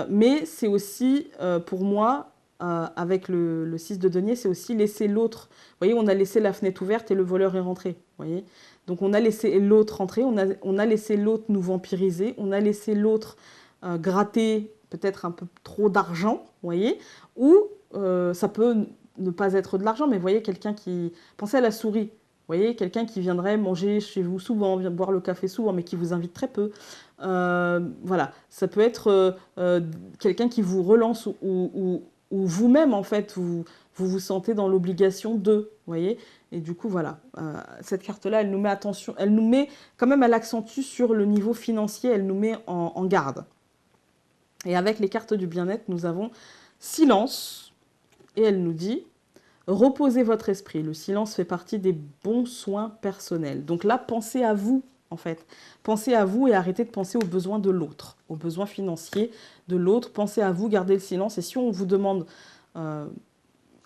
mais c'est aussi, pour moi, avec le 6 de denier, c'est aussi laisser l'autre. Vous voyez, on a laissé la fenêtre ouverte et le voleur est rentré. Vous voyez, donc on a laissé l'autre rentrer, on a laissé l'autre nous vampiriser, on a laissé l'autre gratter peut-être un peu trop d'argent, vous voyez, ou ça peut ne pas être de l'argent, mais vous voyez, quelqu'un qui... Pensez à la souris. Vous voyez, quelqu'un qui viendrait manger chez vous souvent, vient boire le café souvent, mais qui vous invite très peu. Voilà, ça peut être quelqu'un qui vous relance ou vous-même, en fait, vous sentez dans l'obligation de, vous voyez. Et du coup, voilà, cette carte-là, elle nous met attention, elle nous met, quand même, elle accentue sur le niveau financier, elle nous met en garde. Et avec les cartes du bien-être, nous avons silence, et elle nous dit... Reposez votre esprit. Le silence fait partie des bons soins personnels. Donc là, pensez à vous, en fait. Pensez à vous et arrêtez de penser aux besoins de l'autre, aux besoins financiers de l'autre. Pensez à vous, gardez le silence. Et si on vous demande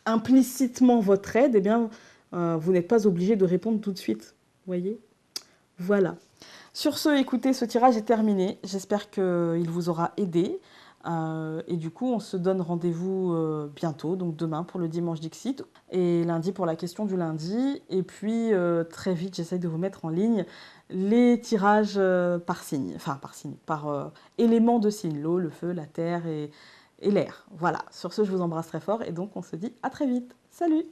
implicitement votre aide, eh bien, vous n'êtes pas obligé de répondre tout de suite. Vous voyez? Voilà. Sur ce, écoutez, ce tirage est terminé. J'espère qu'il vous aura aidé. Et du coup, on se donne rendez-vous bientôt, donc demain pour le dimanche Dixit, et lundi pour la question du lundi. Et puis, très vite, j'essaye de vous mettre en ligne les tirages par signe, enfin par signe, par éléments de signe, l'eau, le feu, la terre et l'air. Voilà, sur ce, je vous embrasse très fort, et donc on se dit à très vite. Salut!